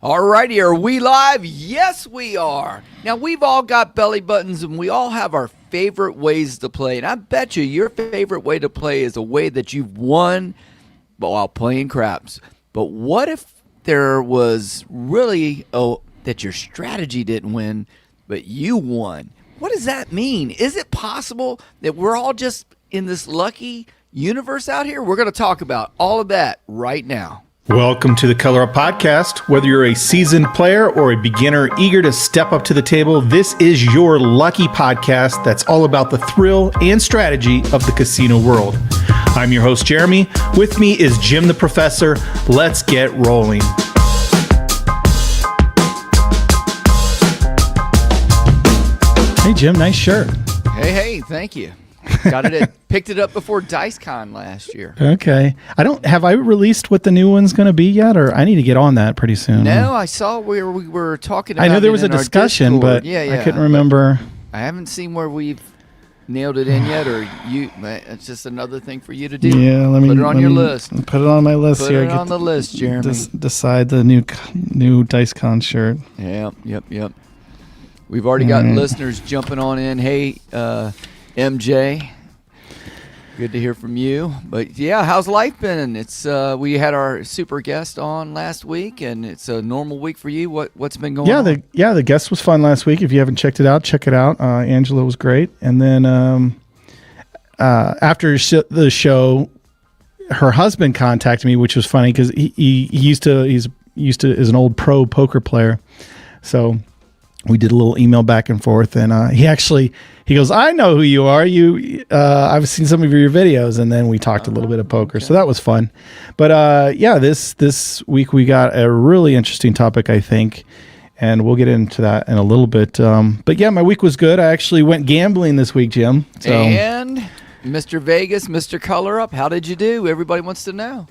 All righty, are we live? Yes, we are. Now, we've all got belly buttons, and we all have our favorite ways to play. And I bet you your favorite way to play is a way that you've won while playing craps. But what if there was really that your strategy didn't win, but you won? What does that mean? Is it possible that we're all just in this lucky universe out here? We're going to talk about all of that right now. Welcome to the Color Up Podcast. Whether you're a seasoned player or a beginner eager to step up to the table, this is your lucky podcast that's all about the thrill and strategy of the casino world. I'm your host, Jeremy. With me is Jim the Professor. Let's get rolling. Hey, Jim, nice shirt. Hey, thank you. Picked it up before DiceCon last year. Okay. Have I released what the new one's going to be yet, or I need to get on that pretty soon? No, I saw where we were talking about it. I know there was a discussion, but I couldn't remember. I haven't seen where we've nailed it in yet, or it's just another thing for you to do. Yeah, let me put it on your list. Put it on my list put here. Put it on the list, Jeremy. Decide the new DiceCon shirt. Yeah, yep. We've already got listeners jumping on in. Hey, MJ, good to hear from you. But yeah, how's life been? It's we had our super guest on last week, and it's a normal week for you. What's been going on? The guest was fun last week. If you haven't checked it out, check it out. Angela was great, and then after the show, her husband contacted me, which was funny because he's used to is an old pro poker player, so we did a little email back and forth, and he goes, I know who you are. I've seen some of your videos, and then we talked a little bit of poker, so that was fun. But this week we got a really interesting topic, I think, and we'll get into that in a little bit. But yeah, my week was good. I actually went gambling this week, Jim. So. And Mr. Vegas, Mr. Color Up, how did you do? Everybody wants to know.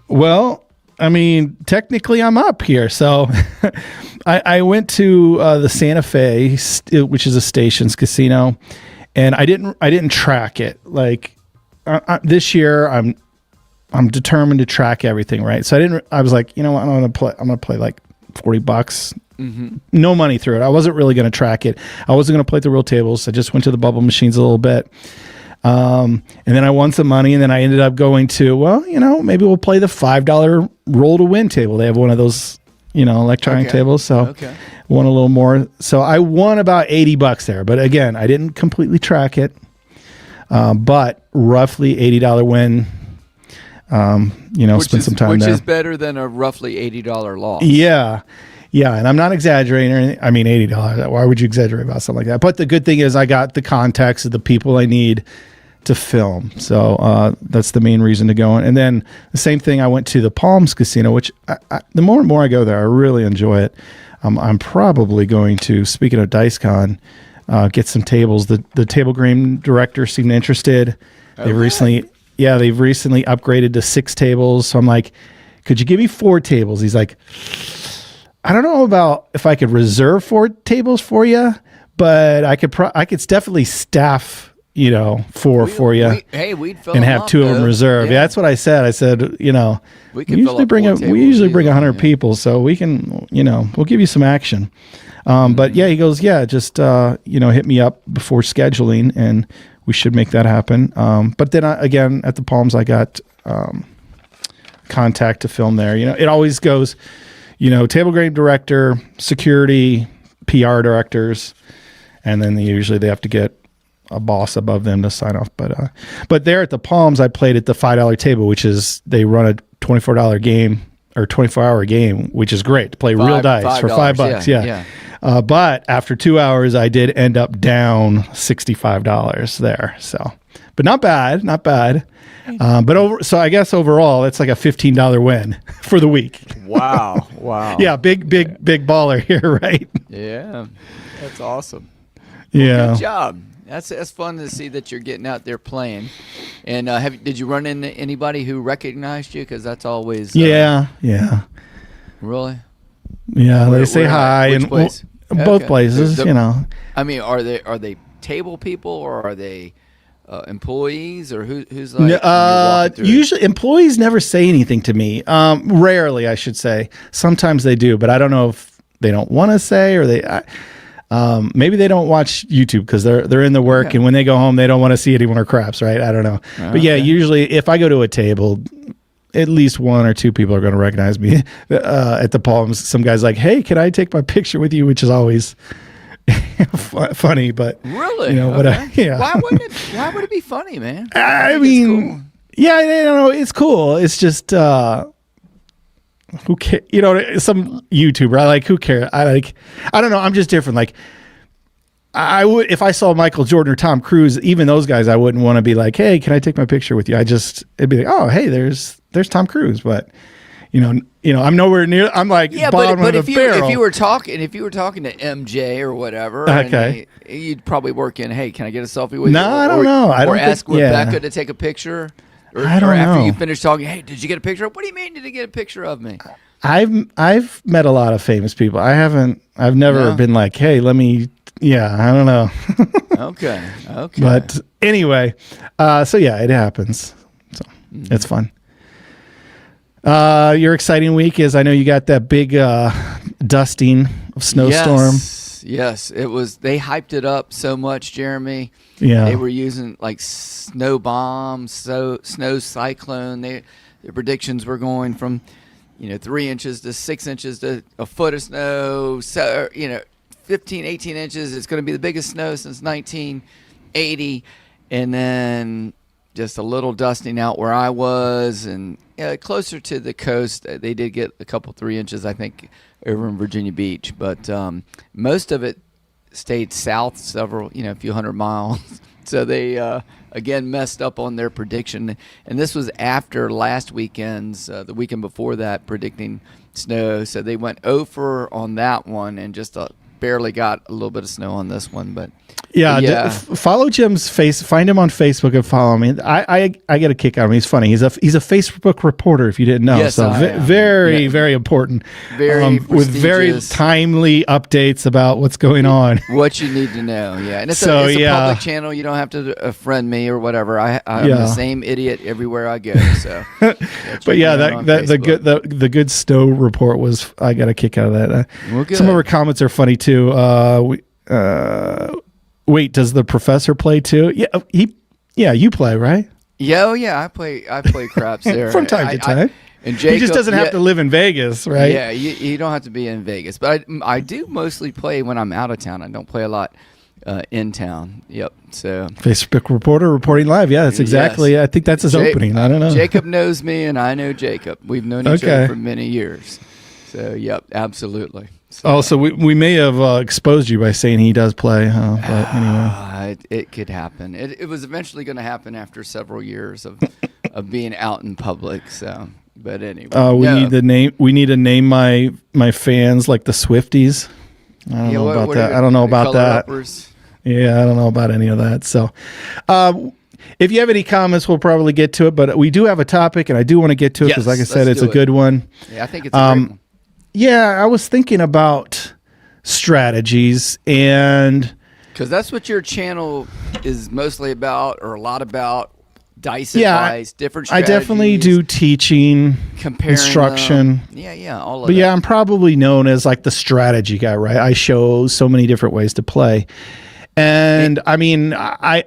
Well, I mean, technically I'm up here. So I went to the Santa Fe, which is a Stations casino, and I didn't track it. Like this year, I'm determined to track everything, right? So I was like, you know what, I'm gonna play like $40. Mm-hmm. No money through it. I wasn't really gonna track it. I wasn't gonna play the real tables. I just went to the bubble machines a little bit. And then I won some money, and then I ended up going to, maybe we'll play the $5 roll to win table. They have one of those, electronic tables. So won a little more. So I won about $80 there. But again, I didn't completely track it. But roughly $80 win. Spend some time there. Which is better than a roughly $80 loss. Yeah. Yeah, and I'm not exaggerating or anything. I mean, $80. Why would you exaggerate about something like that? But the good thing is I got the contacts of the people I need to film. So that's the main reason to go. And then the same thing, I went to the Palms Casino, which the more and more I go there, I really enjoy it. I'm probably going to, speaking of DiceCon, get some tables. The table game director seemed interested. They've recently upgraded to 6 tables. So I'm like, could you give me 4 tables? He's like, I don't know about if I could reserve 4 tables for you, but I could definitely staff, 4 for you. We'd fill and them have up, 2 of them reserved. Yeah, that's what I said. I said, we usually bring 100 people, so we can, we'll give you some action. But yeah, he goes, just hit me up before scheduling, and we should make that happen. But then again, at the Palms, I got contact to film there. It always goes. Table game director, security, PR directors, and then they have to get a boss above them to sign off. But there at the Palms, I played at the $5 table, which is they run a $24 game or 24-hour game, which is great to play real dice for $5. Yeah. But after 2 hours, I did end up down $65 there. So, but not bad. So I guess overall, it's like a $15 win for the week. Wow. Yeah, big baller here, right? Yeah, that's awesome. Yeah, good job. That's fun to see that you're getting out there playing. And did you run into anybody who recognized you? Because that's always yeah. Really? Yeah, they say hi which place? Both places. I mean, are they table people or are they employees, or who's like when you're walking through it? Usually employees never say anything to me. Rarely, I should say. Sometimes they do, but I don't know if they don't want to say, or maybe they don't watch YouTube because they're in the work, and when they go home, they don't want to see anyone or craps, right? I don't know. But yeah, usually if I go to a table, at least one or two people are going to recognize me at the Palms. Some guy's like, "Hey, can I take my picture with you?" Which is always funny, but really, yeah. Why would it be funny, man? I mean, cool. Yeah, I don't know. It's cool. It's just who cares? Some YouTuber. Who cares? I don't know. I'm just different. Like, I would, if I saw Michael Jordan or Tom Cruise, even those guys, I wouldn't want to be like, "Hey, can I take my picture with you?" It'd be like, "Oh, hey, there's Tom Cruise," but. I'm nowhere near. I'm like bottom but of the if barrel. you were talking to MJ or whatever, okay, you'd probably work in. Hey, can I get a selfie with you? No, I don't know. I don't ask Rebecca to take a picture. I don't know. After you finish talking, hey, did you get a picture? What do you mean? Did you get a picture of me? I've met a lot of famous people. I've never been like, hey, let me. Yeah, I don't know. Okay. But anyway, so yeah, it happens. So it's fun. Your exciting week is, I know you got that big dusting of snowstorm. Yes, it was. They hyped it up so much, Jeremy. Yeah, they were using like snow bombs, snow cyclone. Their predictions were going from 3 inches to 6 inches to a foot of snow. So 15, 18 inches. It's going to be the biggest snow since 1980, and then just a little dusting out where I was, and closer to the coast, they did get a couple 3 inches, I think, over in Virginia Beach. But most of it stayed south a few hundred miles. So they, again, messed up on their prediction. And this was after last weekend's, the weekend before that, predicting snow. So they went over on that one and just barely got a little bit of snow on this one. But follow Jim's face. Find him on Facebook and follow me. I get a kick out of him. He's funny. He's a Facebook reporter, if you didn't know. Yes, so very important. With very timely updates about what's going on. What you need to know. Yeah, and it's a public channel. You don't have to friend me or whatever. I'm the same idiot everywhere I go. So, but yeah, the good snow report was. I got a kick out of that. Some of our comments are funny too. Wait, does the professor play too? Yeah, you play, right? Yeah, I play craps there from time to time. And Jacob, he just doesn't have to live in Vegas, right? Yeah, you don't have to be in Vegas, but I do mostly play when I'm out of town. I don't play a lot in town. Yep. So Facebook reporter reporting live. Yeah, that's exactly. Yes. I think that's his opening. I don't know. Jacob knows me, and I know Jacob. We've known each other for many years. So yep, absolutely. So we may have exposed you by saying he does play, but anyway. It could happen. It was eventually going to happen after several years of being out in public. So, but anyway. We need to name my fans like the Swifties. I don't know about that. I don't know about that. Uppers? Yeah, I don't know about any of that. So, if you have any comments, we'll probably get to it. But we do have a topic, and I do want to get to it because, like I said, it's a good one. Yeah, I think it's a great one. Yeah, I was thinking about strategies, and because that's what your channel is mostly about, or a lot about. Dice advice, different strategies. I definitely do teaching, instruction. All of that. But yeah, I'm probably known as like the strategy guy, right? I show so many different ways to play. And I mean, I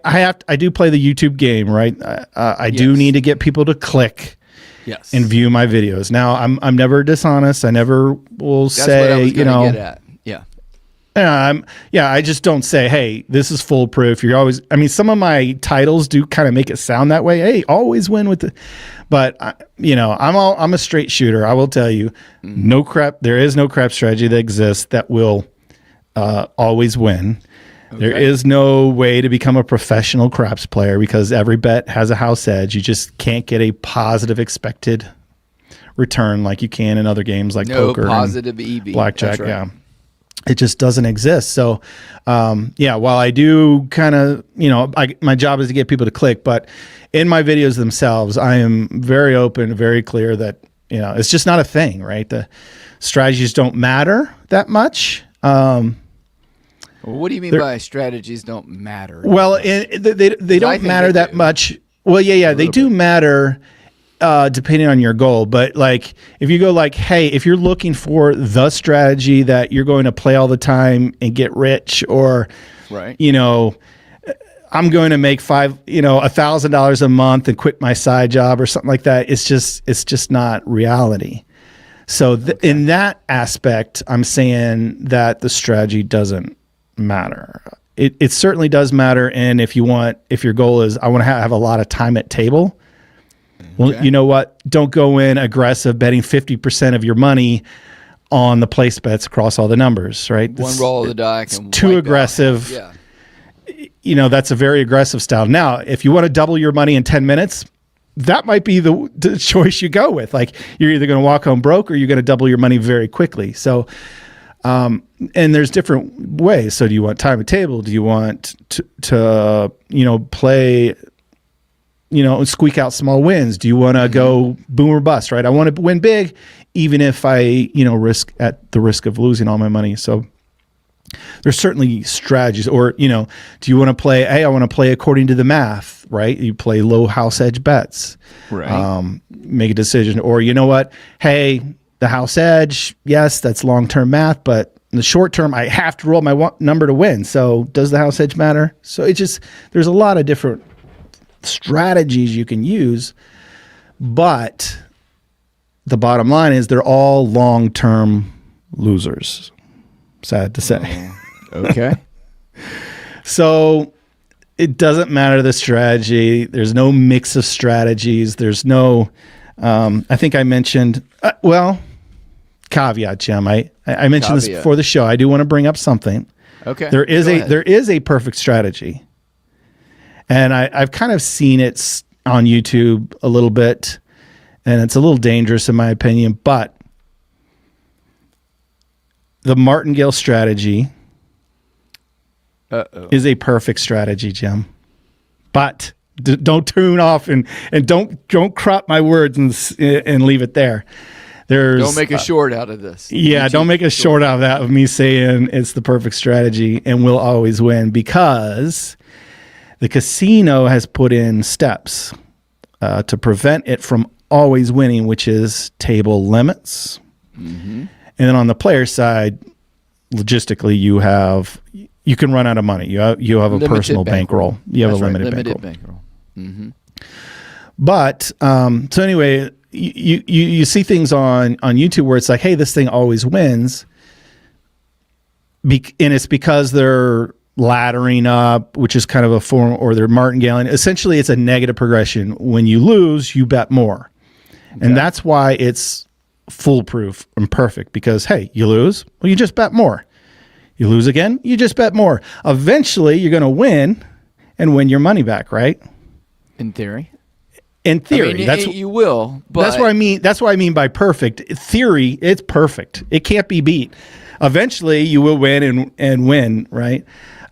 do play the YouTube game, right? I do need to get people to click. Yes. And view my videos. Now, I'm never dishonest. I never will say, what I was get at. I just don't say, hey, this is foolproof. You're always. I mean, some of my titles do kind of make it sound that way. Hey, always win with the. But I'm a straight shooter. I will tell you, no crap. There is no crap strategy that exists that will always win. Okay. There is no way to become a professional craps player because every bet has a house edge. You just can't get a positive expected return like you can in other games like poker, positive EV, blackjack. Right. Yeah, it just doesn't exist. So, while I do kind of, my job is to get people to click, but in my videos themselves, I am very open, very clear that it's just not a thing, right? The strategies don't matter that much. What do you mean by strategies don't matter? Well, they don't matter that much. Well, yeah, they do matter depending on your goal. But like, if you go like, hey, if you're looking for the strategy that you're going to play all the time and get rich, or, right, I'm going to make $1,000 a month and quit my side job or something like that. It's just not reality. So in that aspect, I'm saying that the strategy doesn't matter. It certainly does matter. And if your goal is, I want to have a lot of time at table. Well, you know what? Don't go in aggressive betting 50% of your money on the place bets across all the numbers, right? One roll of the die. It's too aggressive. Yeah. That's a very aggressive style. Now, if you want to double your money in 10 minutes, that might be the choice you go with. Like, you're either going to walk home broke or you're going to double your money very quickly. So, and there's different ways. So do you want time at table? Do you want to play, squeak out small wins? Do you want to go boom or bust, right? I want to win big, even if I, risk at the risk of losing all my money. So there's certainly strategies. Or, do you want to play, hey, I want to play according to the math, right? You play low house edge bets, right? Make a decision. Or, you know what? Hey, the house edge, yes, that's long-term math, but in the short term, I have to roll my number to win. So does the house edge matter? So there's a lot of different strategies you can use, but the bottom line is they're all long-term losers. Sad to say. Okay. So it doesn't matter the strategy. There's no mix of strategies. There's no, I think I mentioned, caveat, Jim. I mentioned this before the show. I do want to bring up something. Okay. There is a perfect strategy. And I've kind of seen it on YouTube a little bit, and it's a little dangerous in my opinion, but the martingale strategy is a perfect strategy, Jim. But don't tune off and don't crop my words and leave it there. Don't make a short out of this. Yeah, don't make a short out of that of me saying it's the perfect strategy and we'll always win, because the casino has put in steps to prevent it from always winning, which is table limits. Mm-hmm. And then on the player side, logistically, you can run out of money. You have a personal bankroll. You have a limited bankroll. Mm-hmm. But so anyway, you see things on YouTube where it's like, hey, this thing always wins, and it's because they're laddering up, which is kind of a form, or they're martingaling. Essentially, it's a negative progression. When you lose, you bet more, and that's why it's foolproof and perfect, because hey, you lose, well, you just bet more. You lose again, you just bet more. Eventually you're going to win and win your money back, right? In theory, that's you will, but that's what I mean by perfect. Theory, it's perfect. It can't be beat. Eventually you will win and win, right?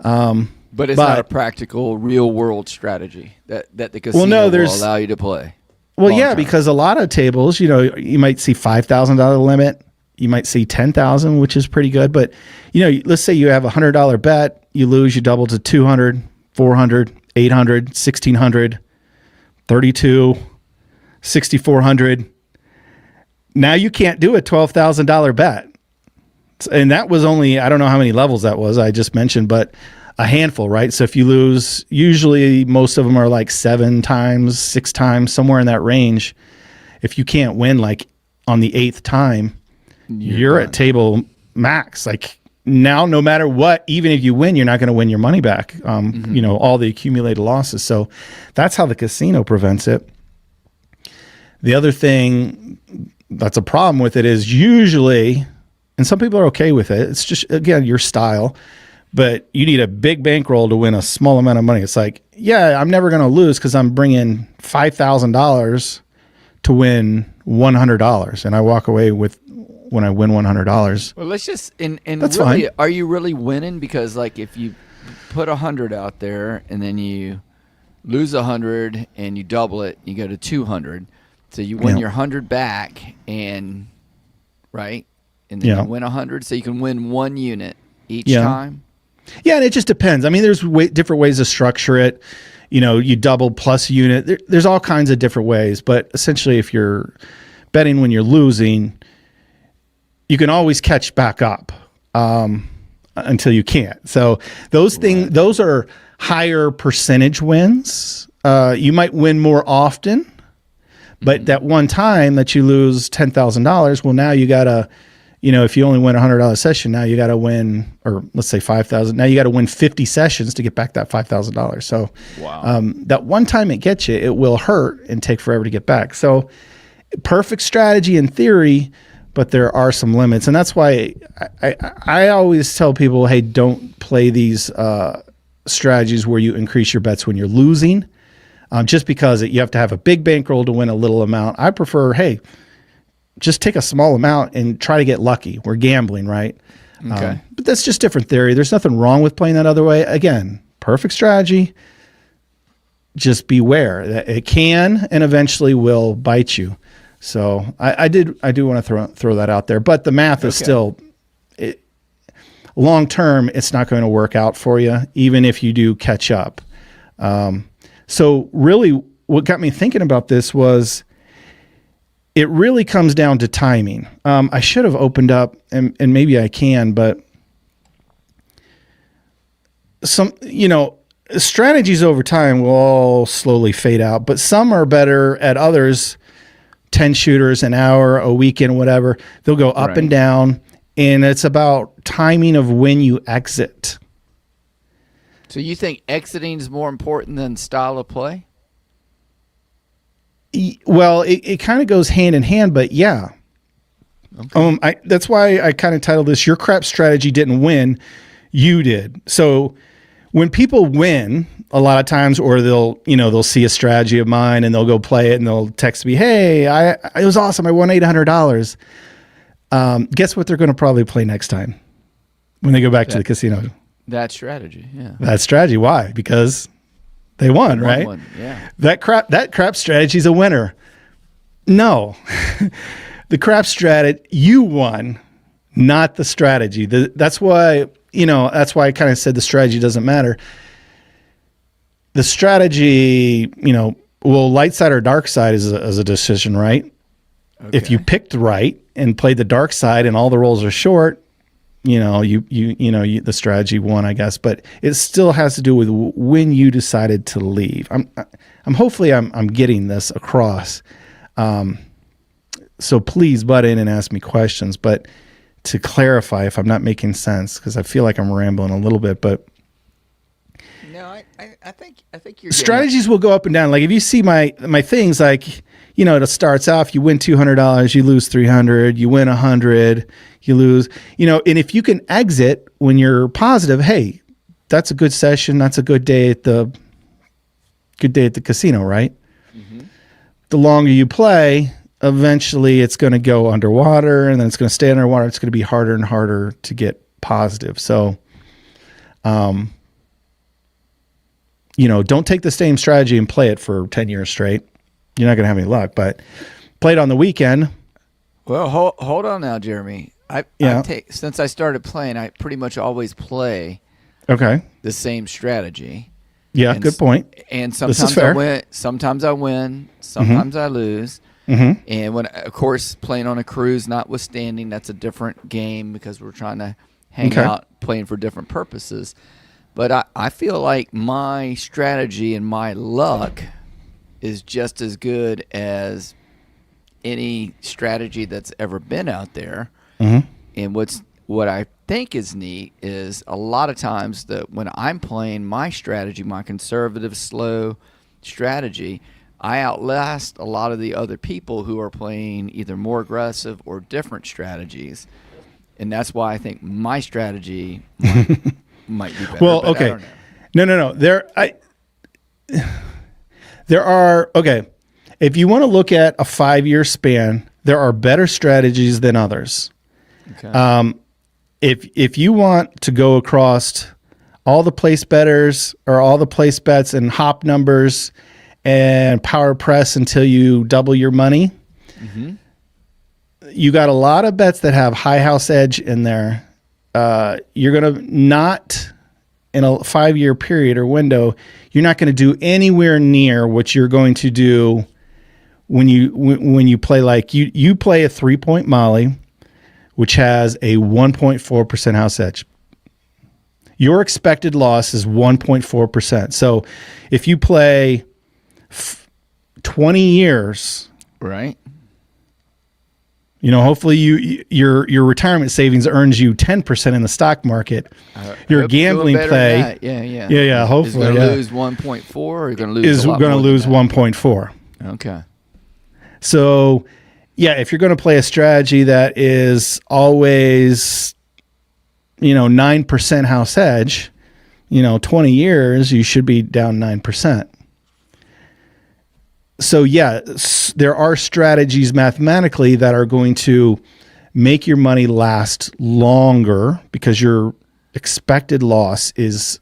But it's not a practical real world strategy that the casino will allow you to play. Well, yeah, because a lot of tables, you might see $5,000 limit. You might see $10,000, which is pretty good. But, let's say you have a $100 bet, you lose, you double to 200, 400, 800, 1,600, 32, 6,400. Now you can't do a $12,000 bet. And that was only, I don't know how many levels that was, I just mentioned, but a handful, right? So if you lose, usually most of them are like 7 times, 6 times, somewhere in that range. If you can't win like on the 8th time, you're at table max. Like now, no matter what, even if you win, you're not going to win your money back. All the accumulated losses. So that's how the casino prevents it. The other thing that's a problem with it is usually, and some people are okay with it, it's just, again, your style. But you need a big bankroll to win a small amount of money. It's like, yeah, I'm never going to lose because I'm bringing $5,000 to win $100, and I walk away with when I win $100. Well, let's just and that's really, fine. Are you really winning? Because like if you put 100 out there and then you lose 100 and you double it, you go to 200, so you win your 100 back, and right, and then you win 100, so you can win 1 unit each time. Yeah, and it just depends. I mean, there's different ways to structure it. You know, you double plus unit. There's all kinds of different ways. But essentially, if you're betting when you're losing, you can always catch back up until you can't. So those are higher percentage wins. You might win more often, but that one time that you lose $10,000, well, now you got to, you know, if you only win $100 session, now you got to win, or let's say 5,000. Now you got to win 50 sessions to get back that $5,000. So that one time it gets you, it will hurt and take forever to get back. So perfect strategy in theory, but there are some limits. And that's why I always tell people, hey, don't play these strategies where you increase your bets when you're losing, just because you have to have a big bankroll to win a little amount. I prefer, hey, just take a small amount and try to get lucky. We're gambling, right? Okay. But that's just different theory. There's nothing wrong with playing that other way. Again, perfect strategy. Just beware that it can and eventually will bite you. So I do want to throw that out there. But the math is still, long term, it's not going to work out for you, even if you do catch up. So really, what got me thinking about this was, it really comes down to timing. I should have opened up, and maybe I can, but some, you know, strategies over time will all slowly fade out, but some are better at others. 10 shooters, an hour, a weekend, whatever. They'll go up and down, and it's about timing of when you exit. So you think exiting is more important than style of play? Well, it kind of goes hand in hand, but yeah. Okay. That's why I kind of titled this, Your Crap Strategy Didn't Win, You Did. So when people win a lot of times, or they'll see a strategy of mine and they'll go play it and they'll text me, hey, it was awesome. I won $800. Guess what they're going to probably play next time when they go back to the casino? That strategy, yeah. That strategy. Why? Because they won, right? Yeah. That crap strategy is a winner. No, the crap strategy, you won, not the strategy. That's why I kind of said the strategy doesn't matter. The strategy, light side or dark side is a decision, right? Okay. If you picked right and played the dark side and all the rolls are short, the strategy won, I guess, but it still has to do with when you decided to leave. Hopefully I'm getting this across. So please butt in and ask me questions, but to clarify if I'm not making sense, because I feel like I'm rambling a little bit, but no, I think you're strategies will go up and down. Like if you see my things, like, it starts off, you win $200, you lose $300, you win $100, you lose, and if you can exit when you're positive, hey, that's a good session. That's a good day at the casino, right? Mm-hmm. The longer you play, eventually it's going to go underwater, and then it's going to stay underwater. It's going to be harder and harder to get positive. So, don't take the same strategy and play it for 10 years straight. You're not going to have any luck, but play it on the weekend. Well, hold on now, Jeremy. Since I started playing, I pretty much always play the same strategy. Yeah, good point. And sometimes I win, sometimes mm-hmm. I lose. Mm-hmm. And when, of course, playing on a cruise notwithstanding, that's a different game because we're trying to hang out, playing for different purposes. But I feel like my strategy and my luck is just as good as any strategy that's ever been out there. Mm-hmm. And what I think is neat is a lot of times that when I'm playing my strategy, my conservative, slow strategy, I outlast a lot of the other people who are playing either more aggressive or different strategies. And that's why I think my strategy might be better. Well, okay. No. There are, if you want to look at a 5-year span, there are better strategies than others. Okay. If you want to go across all the place bettors or all the place bets and hop numbers and power press until you double your money, mm-hmm. you got a lot of bets that have high house edge in there. You're going to not in a 5-year period or window, you're not going to do anywhere near what you're going to do when you play like you play a 3-point Molly, which has a 1.4% house edge. Your expected loss is 1.4%. So if you play 20 years, Right. hopefully your retirement savings earns you 10% in the stock market. Your gambling play, yeah. Hopefully, is going to lose 1.4, or you're going to lose is going to lose 1.4. Okay. So, yeah, if you're going to play a strategy that is always, 9% house edge, 20 years, you should be down 9%. So, yeah, there are strategies mathematically that are going to make your money last longer because your expected loss is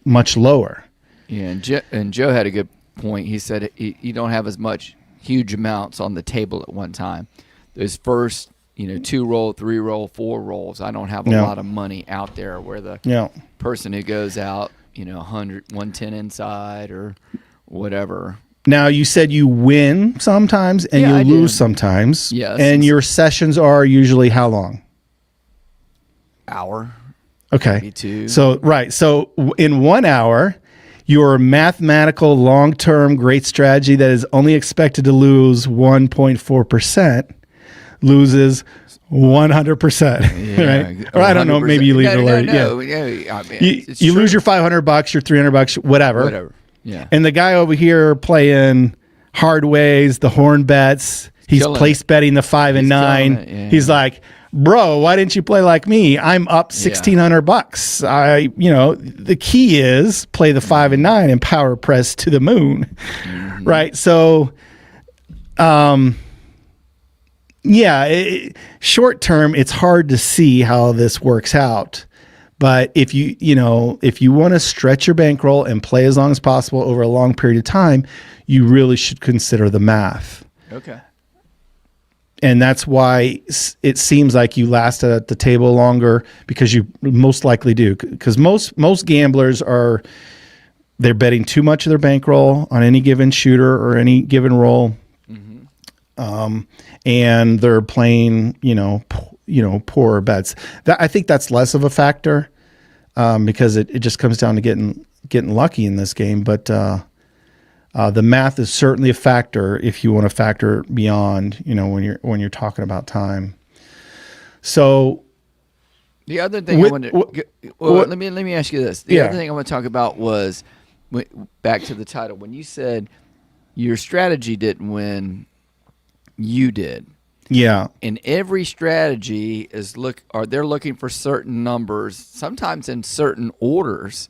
much lower. Yeah, and Joe had a good point. He said you don't have as much huge amounts on the table at one time. Those first, 2 roll, 3 roll, 4 rolls, I don't have a lot of money out there where the person who goes out, 100, 110 inside or whatever. Now, you said you win sometimes and you lose sometimes. Yes. And your sessions are usually how long? Hour. Okay. Maybe 2. So, right. So in 1 hour, your mathematical long-term great strategy that is only expected to lose 1.4% loses 100%. Right? Or I don't know, maybe you leave it alone. No. Yeah. I mean, You lose your $500, your $300, whatever. Whatever. Yeah. And the guy over here playing hard ways, the horn bets, he's place betting the 5 and 9. Yeah. He's like, bro, why didn't you play like me? I'm up $1,600. The key is play the 5 and 9 and power press to the moon. Mm-hmm. Right. So, short term, it's hard to see how this works out. But if you want to stretch your bankroll and play as long as possible over a long period of time, you really should consider the math. Okay. And that's why it seems like you last at the table longer, because you most likely do. Because most gamblers they're betting too much of their bankroll on any given shooter or any given roll, and they're playing poorer bets. I think that's less of a factor because it just comes down to getting lucky in this game. But the math is certainly a factor if you want to factor beyond, when you're talking about time. So the other thing let me ask you this. The other thing I want to talk about was back to the title. When you said your strategy didn't win, you did. Yeah. And every strategy they're looking for certain numbers, sometimes in certain orders,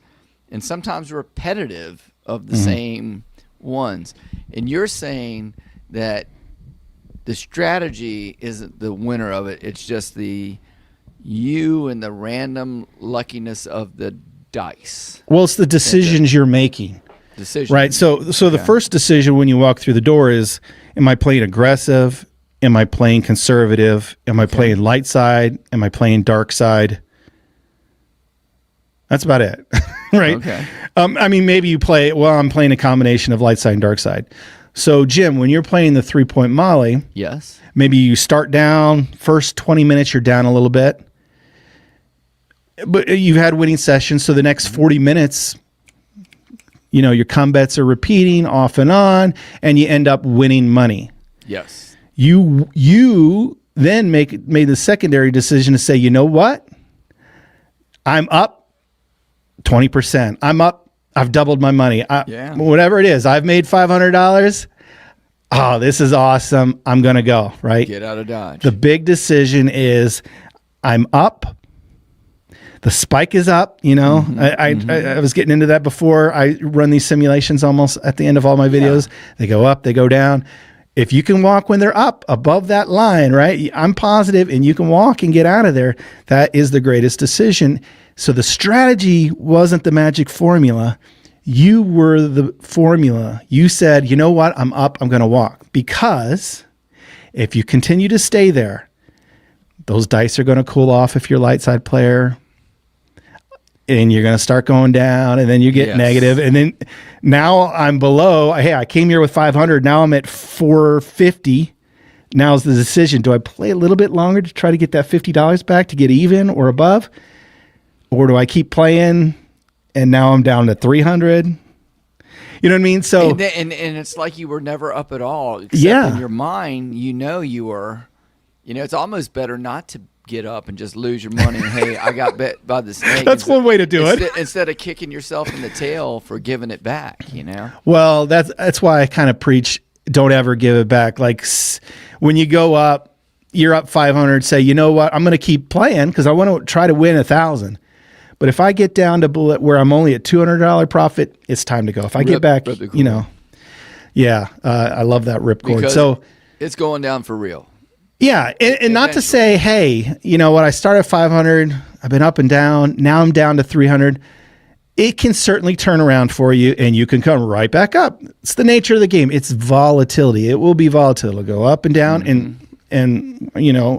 and sometimes repetitive of the same ones. And you're saying that the strategy isn't the winner of it. It's just you and the random luckiness of the dice. Well, it's the decisions you're making. Right. So the first decision when you walk through the door is, am I playing aggressive? Am I playing conservative? Am I playing light side? Am I playing dark side? That's about it. Right. Okay. Maybe you play, I'm playing a combination of light side and dark side. So Jim, when you're playing the 3-point Molly, yes, maybe you start down, first 20 minutes, you're down a little bit, but you've had winning sessions. So the next 40 minutes, your come bets are repeating off and on, and you end up winning money. Yes. You then made the secondary decision to say, you know what? I'm up 20%. I'm up. I've doubled my money. Whatever it is, I've made $500. Oh, this is awesome. I'm going to go, right? Get out of Dodge. The big decision is I'm up. The spike is up, I was getting into that before. I run these simulations almost at the end of all my videos. They go up, they go down. If you can walk when they're up above that line, right? I'm positive, and you can walk and get out of there. That is the greatest decision. So the strategy wasn't the magic formula. You were the formula. You said, you know what? I'm up. I'm going to walk. Because if you continue to stay there, those dice are going to cool off if you're a light side player. and you're going to start going down, and then you get Yes. negative, and then now I'm below. Hey, I came here with 500. Now I'm at 450. Now's the decision. Do I play a little bit longer to try to get that $50 back to get even or above? Or do I keep playing and now I'm down to 300? You know what I mean? So And it's like you were never up at all. Except Yeah. in your mind, you were. It's almost better not to get up and just lose your money. And, hey, I got bit by the snake. That's one way to do it. Instead of kicking yourself in the tail for giving it back, Well, that's why I kind of preach don't ever give it back. Like when you go up, you're up 500, say, you know what? I'm going to keep playing because I want to try to win 1,000. But if I get down to bullet where I'm only at $200 profit, it's time to go. If I get back, rip the cord. I love that ripcord. Because So it's going down for real. yeah, and not to Eventually. say, hey, you know what? I started at 500. I've been up and down. Now I'm down to 300. It can certainly turn around for you, and you can come right back up. It's the nature of the game. It's volatility. It will be volatile. It'll go up and down, and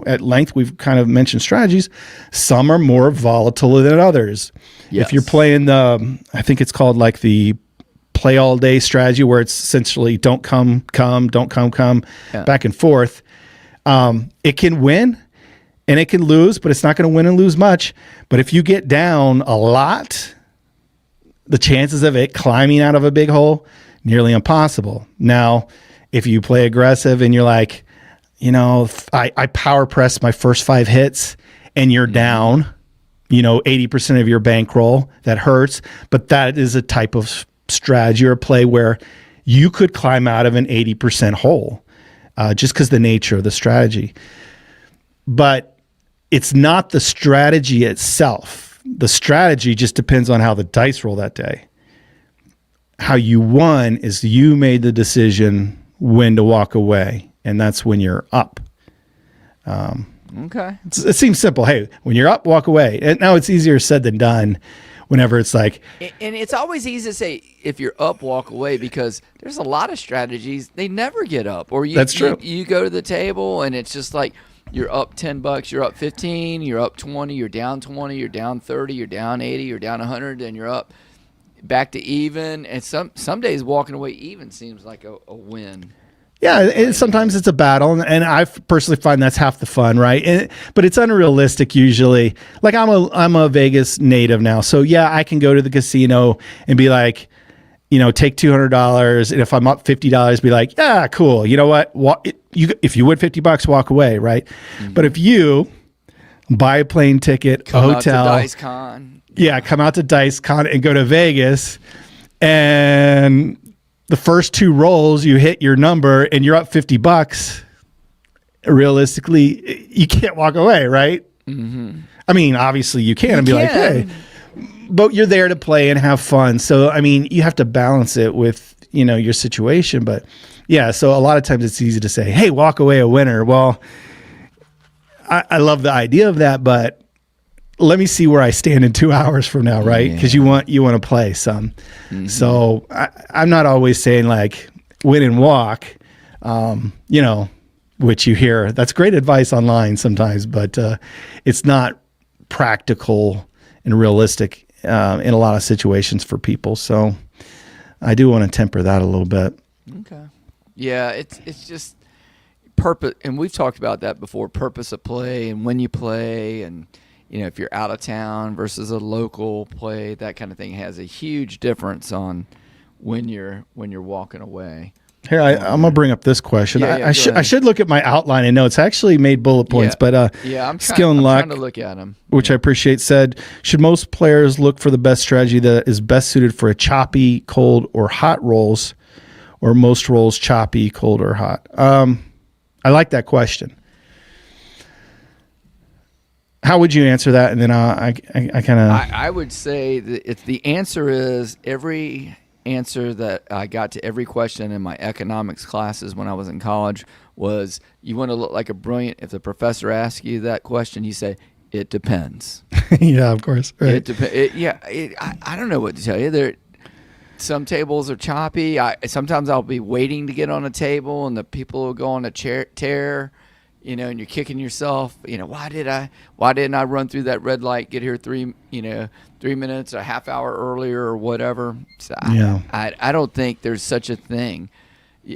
at length we've kind of mentioned strategies. Some are more volatile than others. Yes. If you're playing I think it's called like the play all day strategy, where it's essentially don't come, don't come, Yeah. back and forth. It can win and it can lose, but it's not going to win and lose much. But if you get down a lot, the chances of it climbing out of a big hole, nearly impossible. Now, if you play aggressive and you're like, I power press my first 5 hits and you're down, 80% of your bankroll, that hurts. But that is a type of strategy or play where you could climb out of an 80% hole just because the nature of the strategy. But it's not the strategy itself. The strategy just depends on how the dice roll that day. How you won is you made the decision when to walk away, and that's when you're up. Okay. It seems simple. Hey, when you're up, walk away. And now it's easier said than done whenever it's like, And it's always easy to say if you're up, walk away, because there's a lot of strategies they never get up. Or That's true. You go to the table and it's just like you're up $10, you're up 15, you're up 20, you're down 20, you're down 30, you're down 80, you're down 100, and you're up back to even. And some days walking away even seems like a win. yeah, sometimes it's a battle, and I personally find that's half the fun, right? But it's unrealistic usually. Like I'm a Vegas native now, so yeah, I can go to the casino and be like, take $200, and if I'm up $50, be like, yeah, cool. You know what? If you win $50, walk away, right? Mm-hmm. But if you buy a plane ticket, Come a hotel, out to Dice Con. yeah, come out to Dice Con and go to Vegas, and the first 2 rolls you hit your number and you're up $50, realistically you can't walk away, right? Mm-hmm. I mean, obviously you can and be like, hey, but you're there to play and have fun. So I mean, you have to balance it with your situation. But yeah, so a lot of times it's easy to say, hey, walk away a winner. Well, I love the idea of that, but let me see where I stand in 2 hours from now, right? Because you want to play some. Mm-hmm. So I'm not always saying like win and walk, which you hear. That's great advice online sometimes, but it's not practical and realistic in a lot of situations for people. So I do want to temper that a little bit. Okay. Yeah, it's just purpose, and we've talked about that before. Purpose of play and when you play, and if you're out of town versus a local play, that kind of thing has a huge difference on when you're walking away. Here, I'm gonna bring up this question. Yeah, I should look at my outline and notes. I actually made bullet points, but I'm skill and luck, trying to look at them, which I appreciate, said, should most players look for the best strategy that is best suited for a choppy, cold, or hot rolls, or most rolls choppy, cold, or hot? I like that question. How would you answer that? And then I kind of... I would say that the answer is every answer that I got to every question in my economics classes when I was in college was, you want to look like a brilliant, if the professor asks you that question, you say, it depends. Yeah, of course. Right. It depends. I don't know what to tell you. Some tables are choppy. Sometimes I'll be waiting to get on a table and the people will go on a tear. and you're kicking yourself. Why didn't I run through that red light, get here 3 minutes, a half hour earlier or whatever. So I don't think there's such a thing.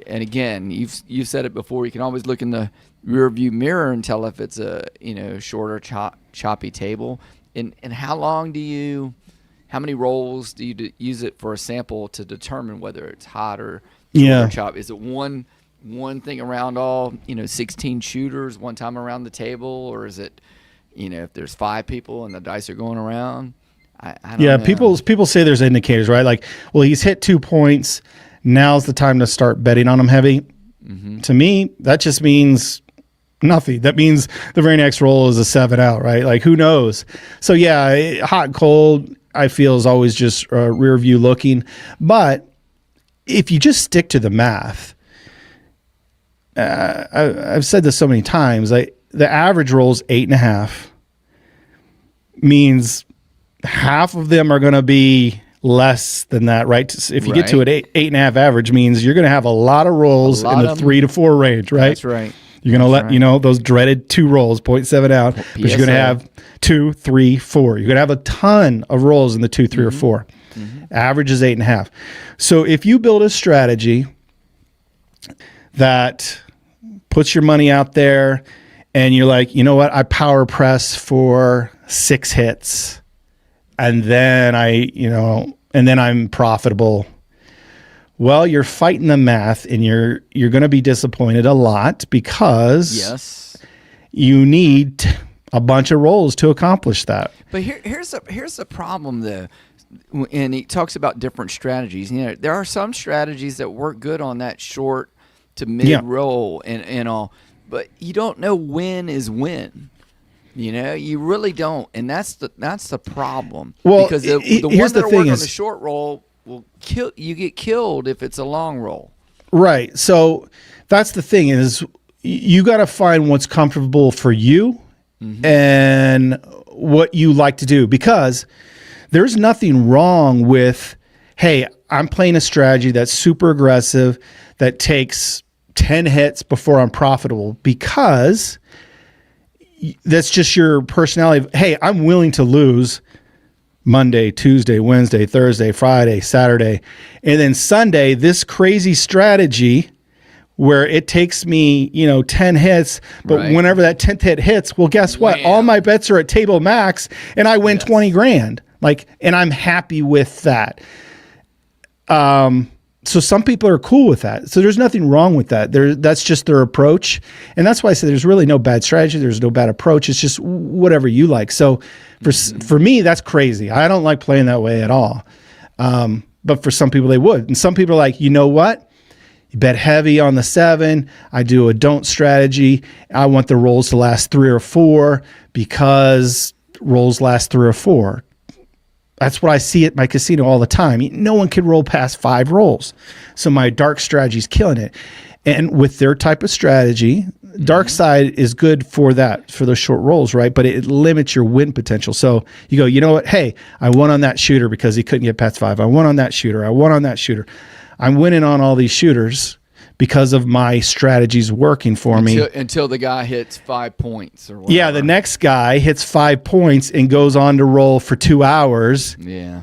And again, you've said it before. You can always look in the rear view mirror and tell if it's a shorter choppy table. And how many rolls do you use it for a sample to determine whether it's hot or short or choppy? Is it one thing around all 16 shooters one time around the table, or is it if there's 5 people and the dice are going around? I don't know. People say there's indicators, right? Like, well, he's hit 2 points. Now's the time to start betting on him heavy. Mm-hmm. To me, that just means nothing. That means the very next roll is a 7 out, right? Like, who knows? So hot and cold, I feel, is always just rear view looking. But if you just stick to the math, I've said this so many times, like the average roll is 8.5, means half of them are going to be less than that, right? If you get to an 8.5 average, means you're going to have a lot of rolls in the 3 to 4 range, right? That's right. You're going to let, those dreaded 2 rolls, 0.7 out, but you're going to have 2, 3, 4. You're going to have a ton of rolls in the 2, 3, or 4. Mm-hmm. Average is 8.5. So if you build a strategy that puts your money out there and you're like, you know what, I power press for 6 hits and then I'm profitable. Well, you're fighting the math and you're going to be disappointed a lot because you need a bunch of rolls to accomplish that. But here's the problem though. And he talks about different strategies. There are some strategies that work good on that short to mid roll and all, but you don't know when is when. You really don't, and that's the problem. Well, because the ones that work on the short roll will kill you. Get killed if it's a long roll. Right. So that's the thing is you got to find what's comfortable for you and what you like to do, because there's nothing wrong with, hey, I'm playing a strategy that's super aggressive that takes 10 hits before I'm profitable, because that's just your personality. Hey, I'm willing to lose Monday, Tuesday, Wednesday, Thursday, Friday, Saturday, and then Sunday, this crazy strategy where it takes me, 10 hits, but whenever that 10th hit hits, well, guess what? All my bets are at table max and I win 20 grand. And I'm happy with that. So some people are cool with that. So there's nothing wrong with that. That's just their approach. And that's why I say there's really no bad strategy. There's no bad approach. It's just whatever you like. So for me, that's crazy. I don't like playing that way at all. But for some people, they would. And some people are like, you know what? You bet heavy on the 7. I do a don't strategy. I want the rolls to last 3 or 4 because rolls last 3 or 4. That's what I see at my casino all the time. No one can roll past 5 rolls. So my dark strategy is killing it. And with their type of strategy, dark side is good for that, for those short rolls, right? But it limits your win potential. So you go, you know what? Hey, I won on that shooter because he couldn't get past 5. I won on that shooter. I won on that shooter. I'm winning on all these shooters because of my strategies working for me. Until the guy hits 5 points or whatever. Yeah, the next guy hits 5 points and goes on to roll for 2 hours. Yeah.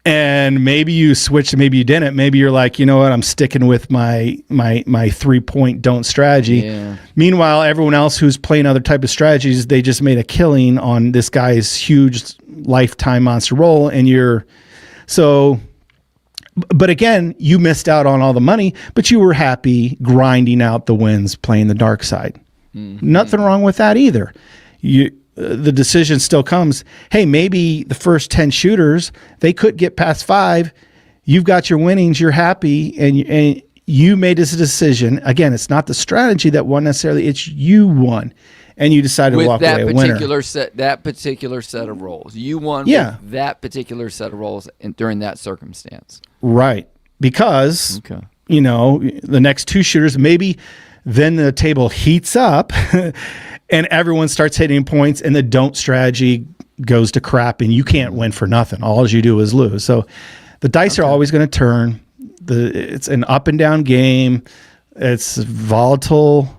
And maybe you switched, maybe you didn't. Maybe you're like, you know what, I'm sticking with my 3-point don't strategy. Yeah. Meanwhile, everyone else who's playing other type of strategies, they just made a killing on this guy's huge lifetime monster roll. But again, you missed out on all the money, but you were happy grinding out the wins, playing the dark side. Mm-hmm. Nothing wrong with that either. The decision still comes, hey, maybe the first 10 shooters, they could get past 5. You've got your winnings, you're happy, and you made this decision. Again, it's not the strategy that won necessarily, it's you won. And you decided to walk away a winner. That particular set of rolls. You won with that particular set of rolls during that circumstance. Right. Because, the next 2 shooters, maybe then the table heats up and everyone starts hitting points and the don't strategy goes to crap and you can't win for nothing. All you do is lose. So the dice are always going to turn. It's an up and down game. It's volatile.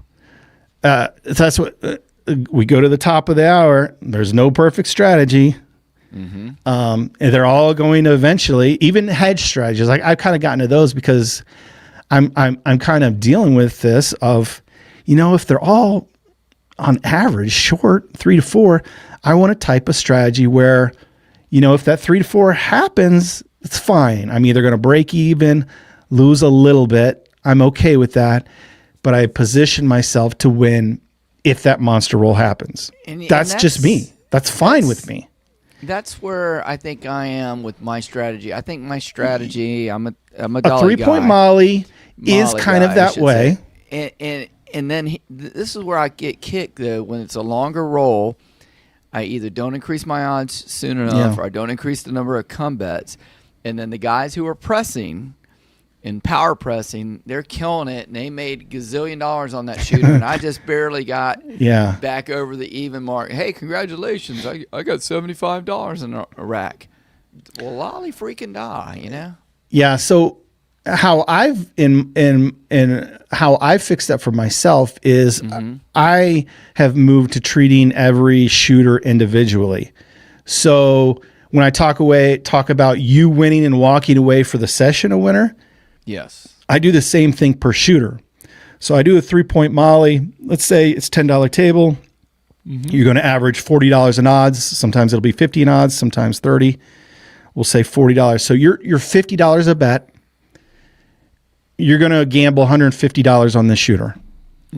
that's what we go to the top of the hour. There's no perfect strategy. And they're all going to eventually, even hedge strategies. Like I've kind of gotten to those because I'm kind of dealing with this of, if they're all on average short 3 to 4, I want to type a strategy where, if that 3 to 4 happens, it's fine. I'm either going to break even, lose a little bit. I'm okay with that, but I position myself to win if that monster roll happens. That's just me. That's fine with me. That's where I think I am with my strategy. I think my strategy, I'm a dolly guy. 3-point Molly is kind of that way. And then this is where I get kicked, though, when it's a longer roll. I either don't increase my odds soon enough or I don't increase the number of come bets. And then the guys who are pressing and power pressing, they're killing it, and they made gazillion dollars on that shooter, and I just barely got back over the even mark. Hey, congratulations, I got $75 in a rack. Well, lolly freaking die, Yeah. So how I've how I fixed that for myself is I have moved to treating every shooter individually. So when I talk about you winning and walking away for the session a winner. Yes. I do the same thing per shooter. So I do a 3-point Molly. Let's say it's $10 table. You're going to average $40 in odds. Sometimes it'll be 50 in odds, sometimes 30. We'll say $40. So you're $50 a bet. You're going to gamble $150 on this shooter.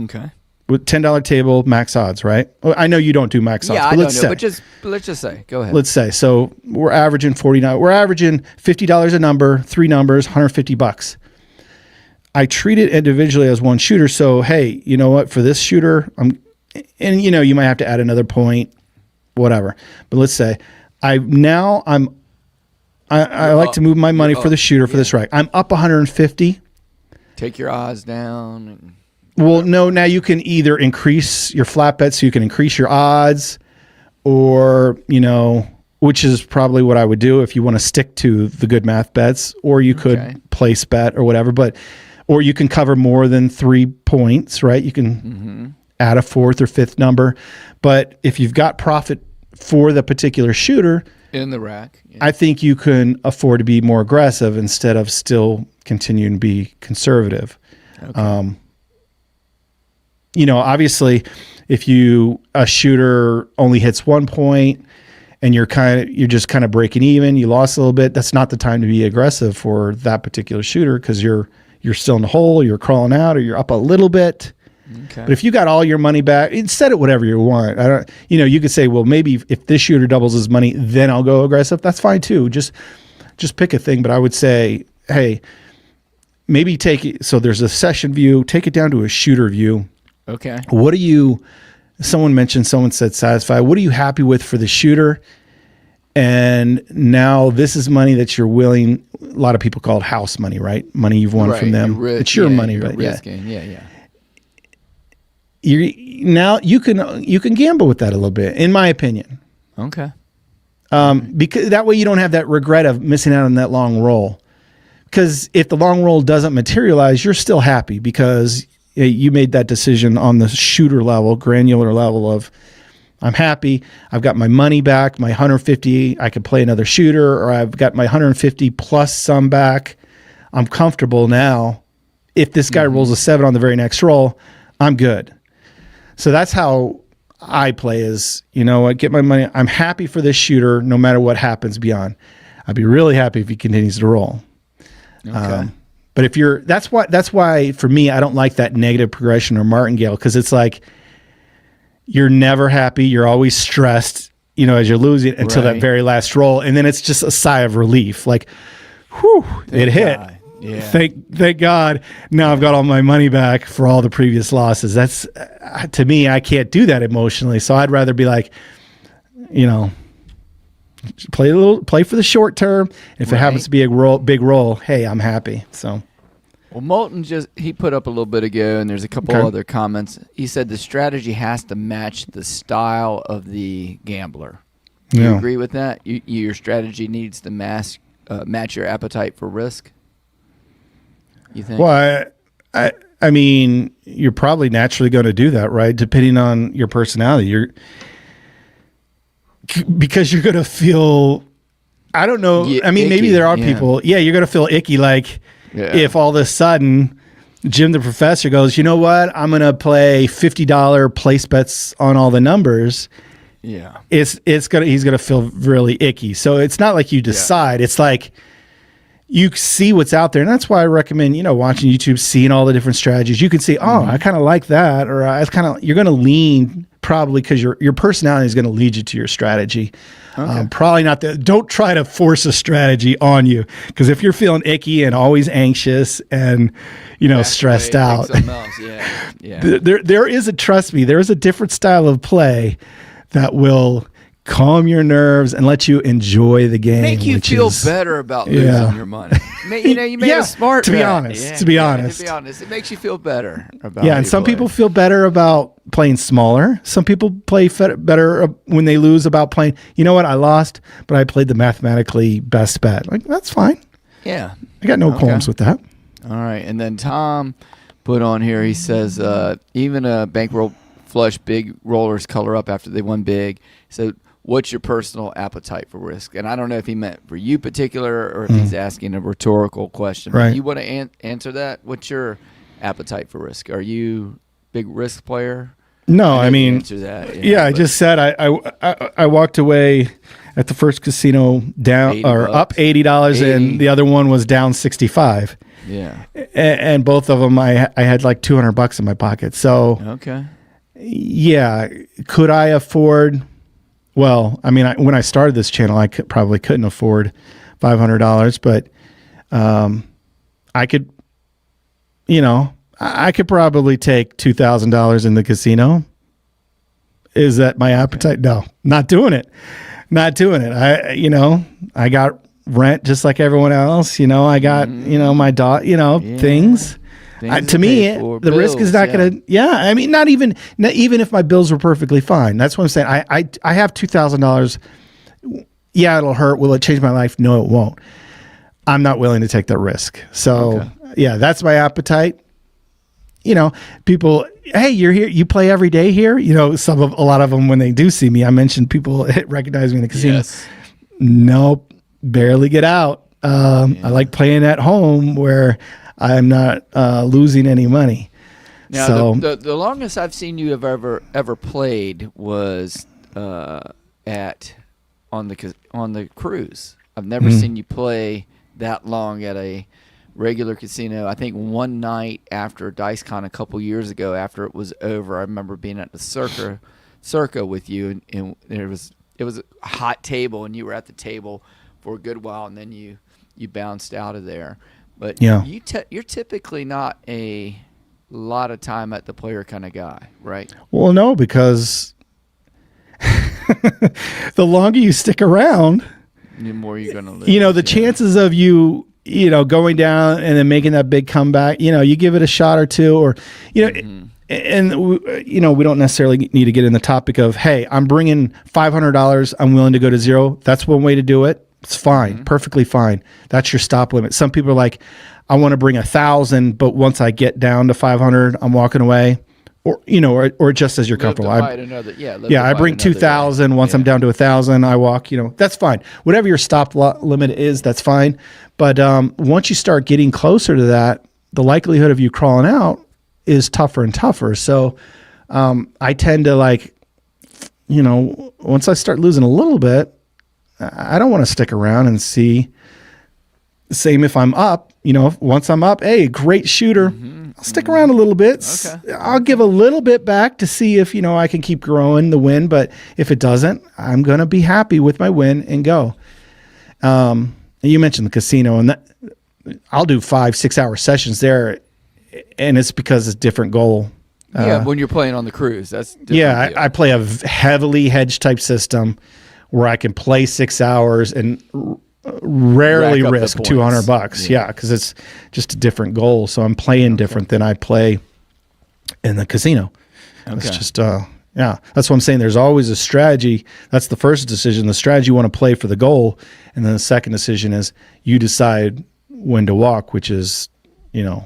Okay. With $10 table, max odds, right? Well, I know you don't do max odds. Yeah, I don't know, but let's just say. Go ahead. Let's say. So we're averaging $49. We're averaging $50 a number, 3 numbers, $150. I treat it individually as one shooter. So, hey, you know what? For this shooter, you might have to add another point, whatever. But let's say I like to move my money for the shooter for this rack. I'm up 150. Take your odds down. Well, no, now you can either increase your flat bet so you can increase your odds or, which is probably what I would do if you want to stick to the good math bets, or you could place bet or whatever, or you can cover more than 3 points, right? You can add a 4th or 5th number. But if you've got profit for the particular shooter in the rack, I think you can afford to be more aggressive instead of still continuing to be conservative. Okay. Obviously, if a shooter only hits 1 point and you're just kind of breaking even, you lost a little bit, that's not the time to be aggressive for that particular shooter because you're still in the hole, you're crawling out, or you're up a little bit. Okay. But if you got all your money back, set it whatever you want. You could say, well, maybe if this shooter doubles his money, then I'll go aggressive. That's fine too. Just pick a thing. But I would say, hey, maybe take it. So there's a session view, take it down to a shooter view. Okay. Someone said satisfied. What are you happy with for the shooter? And now this is money that you're willing, a lot of people call it house money, right? Money you've won from them. It's your money, right? Yeah. Now you can gamble with that a little bit, in my opinion. Okay. Because that way you don't have that regret of missing out on that long roll. Because if the long roll doesn't materialize, you're still happy because you made that decision on the shooter level, granular level of, I'm happy. I've got my money back, my 150. I can play another shooter, or I've got my 150 plus some back. I'm comfortable now. If this guy rolls a 7 on the very next roll, I'm good. So that's how I play is, I get my money. I'm happy for this shooter no matter what happens beyond. I'd be really happy if he continues to roll. Okay. But that's why for me, I don't like that negative progression or martingale, because it's like you're never happy. You're always stressed, as you're losing until that very last roll. And then it's just a sigh of relief. Like, whew, it hit. Yeah. Thank God. Now I've got all my money back for all the previous losses. That's to me, I can't do that emotionally. So I'd rather be like, play for the short term. If it happens to be a big roll, hey, I'm happy. So, well, Moulton he put up a little bit ago, and there's a couple other comments. He said the strategy has to match the style of the gambler. Do you agree with that? Your strategy needs to match your appetite for risk. You think? Well, I mean, you're probably naturally going to do that, right? Depending on your personality, because you're going to feel, I don't know. Yeah, I mean, maybe icky, there are yeah. people. Yeah, you're going to feel icky. Like if all of a sudden Jim the Professor goes, you know what? I'm going to play $50 place bets on all the numbers. Yeah. He's gonna feel really icky. So it's not like you decide. It's like you see what's out there, and that's why I recommend watching YouTube, seeing all the different strategies. You can see, I kind of like that, or you're gonna lean probably because your personality is gonna lead you to your strategy. Okay. Probably not that. Don't try to force a strategy on you, because if you're feeling icky and always anxious and stressed out, there is a different style of play that will calm your nerves and let you enjoy the game. Make you feel better about losing your money. You made a smart to be honest. It makes you feel better about and some people feel better about playing smaller. Some people play better when they lose about playing, you know what, I lost, but I played the mathematically best bet. Like, that's fine. Yeah. I got no qualms with that. All right. And then Tom put on here, he says, even a bankroll flush big rollers color up after they won big. So what's your personal appetite for risk? And I don't know if he meant for you particular or if he's asking a rhetorical question. Right. You want to answer that? What's your appetite for risk? Are you a big risk player? No, I mean, answer that. I just said I walked away at the first casino down or up $80 and the other one was down 65. Yeah. And both of them I had like $200 in my pocket. So okay. Yeah. Could I afford? Well, I mean, when I started this channel, I probably couldn't afford $500, but I could, I could probably take $2,000 in the casino. Is that my appetite? No, not doing it. Not doing it. I got rent just like everyone else. I got, my dog, things. To me, the risk is not going to. Yeah, I mean, not even if my bills were perfectly fine. That's what I'm saying. I have $2,000. Yeah, it'll hurt. Will it change my life? No, it won't. I'm not willing to take that risk. So yeah, that's my appetite. People, hey, you're here. You play every day here. A lot of them when they do see me, I mentioned people recognize me in the casino. Yes. Nope, barely get out. I like playing at home where I'm not losing any money. Now, so the longest I've seen you have ever played was on the cruise. I've never seen you play that long at a regular casino. I think one night after DiceCon a couple years ago, after it was over, I remember being at the Circa with you, and it was a hot table, and you were at the table for a good while, and then you bounced out of there. But you're typically not a lot of time at the player kind of guy, right? Well, no, because the longer you stick around, the more you're going to lose. The chances of you, going down and then making that big comeback, you give it a shot or two, or, and we don't necessarily need to get in the topic of, hey, I'm bringing $500. I'm willing to go to zero. That's one way to do it. It's fine. Perfectly fine. That's your stop limit. Some people are like, I want to bring 1,000, but once I get down to 500, I'm walking away, or just as you're comfortable. I bring 2,000. Once I'm down to 1,000, I walk, that's fine. Whatever your stop limit is, that's fine. But once you start getting closer to that, the likelihood of you crawling out is tougher and tougher. So I tend to once I start losing a little bit, I don't want to stick around and see. Same if I'm up, once I'm up, hey, great shooter. I'll stick around a little bit. Okay. I'll give a little bit back to see if, I can keep growing the win. But if it doesn't, I'm going to be happy with my win and go. You mentioned the casino, and I'll do 5-6 hour sessions there. And it's because it's a different goal. When you're playing on the cruise, that's I play a heavily hedged type system where I can play 6 hours and rarely risk $200. Yeah, because it's just a different goal. So I'm playing different than I play in the casino. Okay. It's just that's what I'm saying. There's always a strategy. That's the first decision. The strategy you want to play for the goal, and then the second decision is you decide when to walk, which is the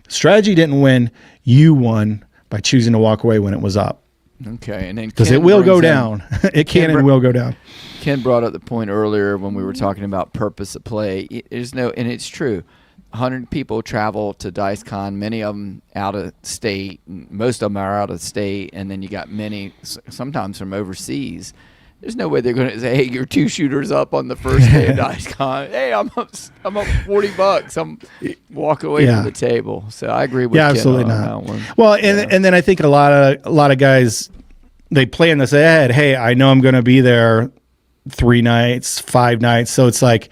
Strategy didn't win. You won by choosing to walk away when it was up. Okay, and then Because it will go down. It can and will go down. Ken brought up the point earlier when we were talking about purpose of play. There's no, and it's true. 100 people travel to DiceCon, many of them out of state. Most of them are out of state, and then you got many, sometimes from overseas. There's no way they're going to say, "Hey, you're 2 shooters up on the first day of DiceCon. Hey, I'm up $40. I'm walk away from the table." So I agree with Ken absolutely on not. that one. Well, and then I think a lot of guys, they plan this ahead. Hey, I know I'm going to be there 3 nights, 5 nights, so it's like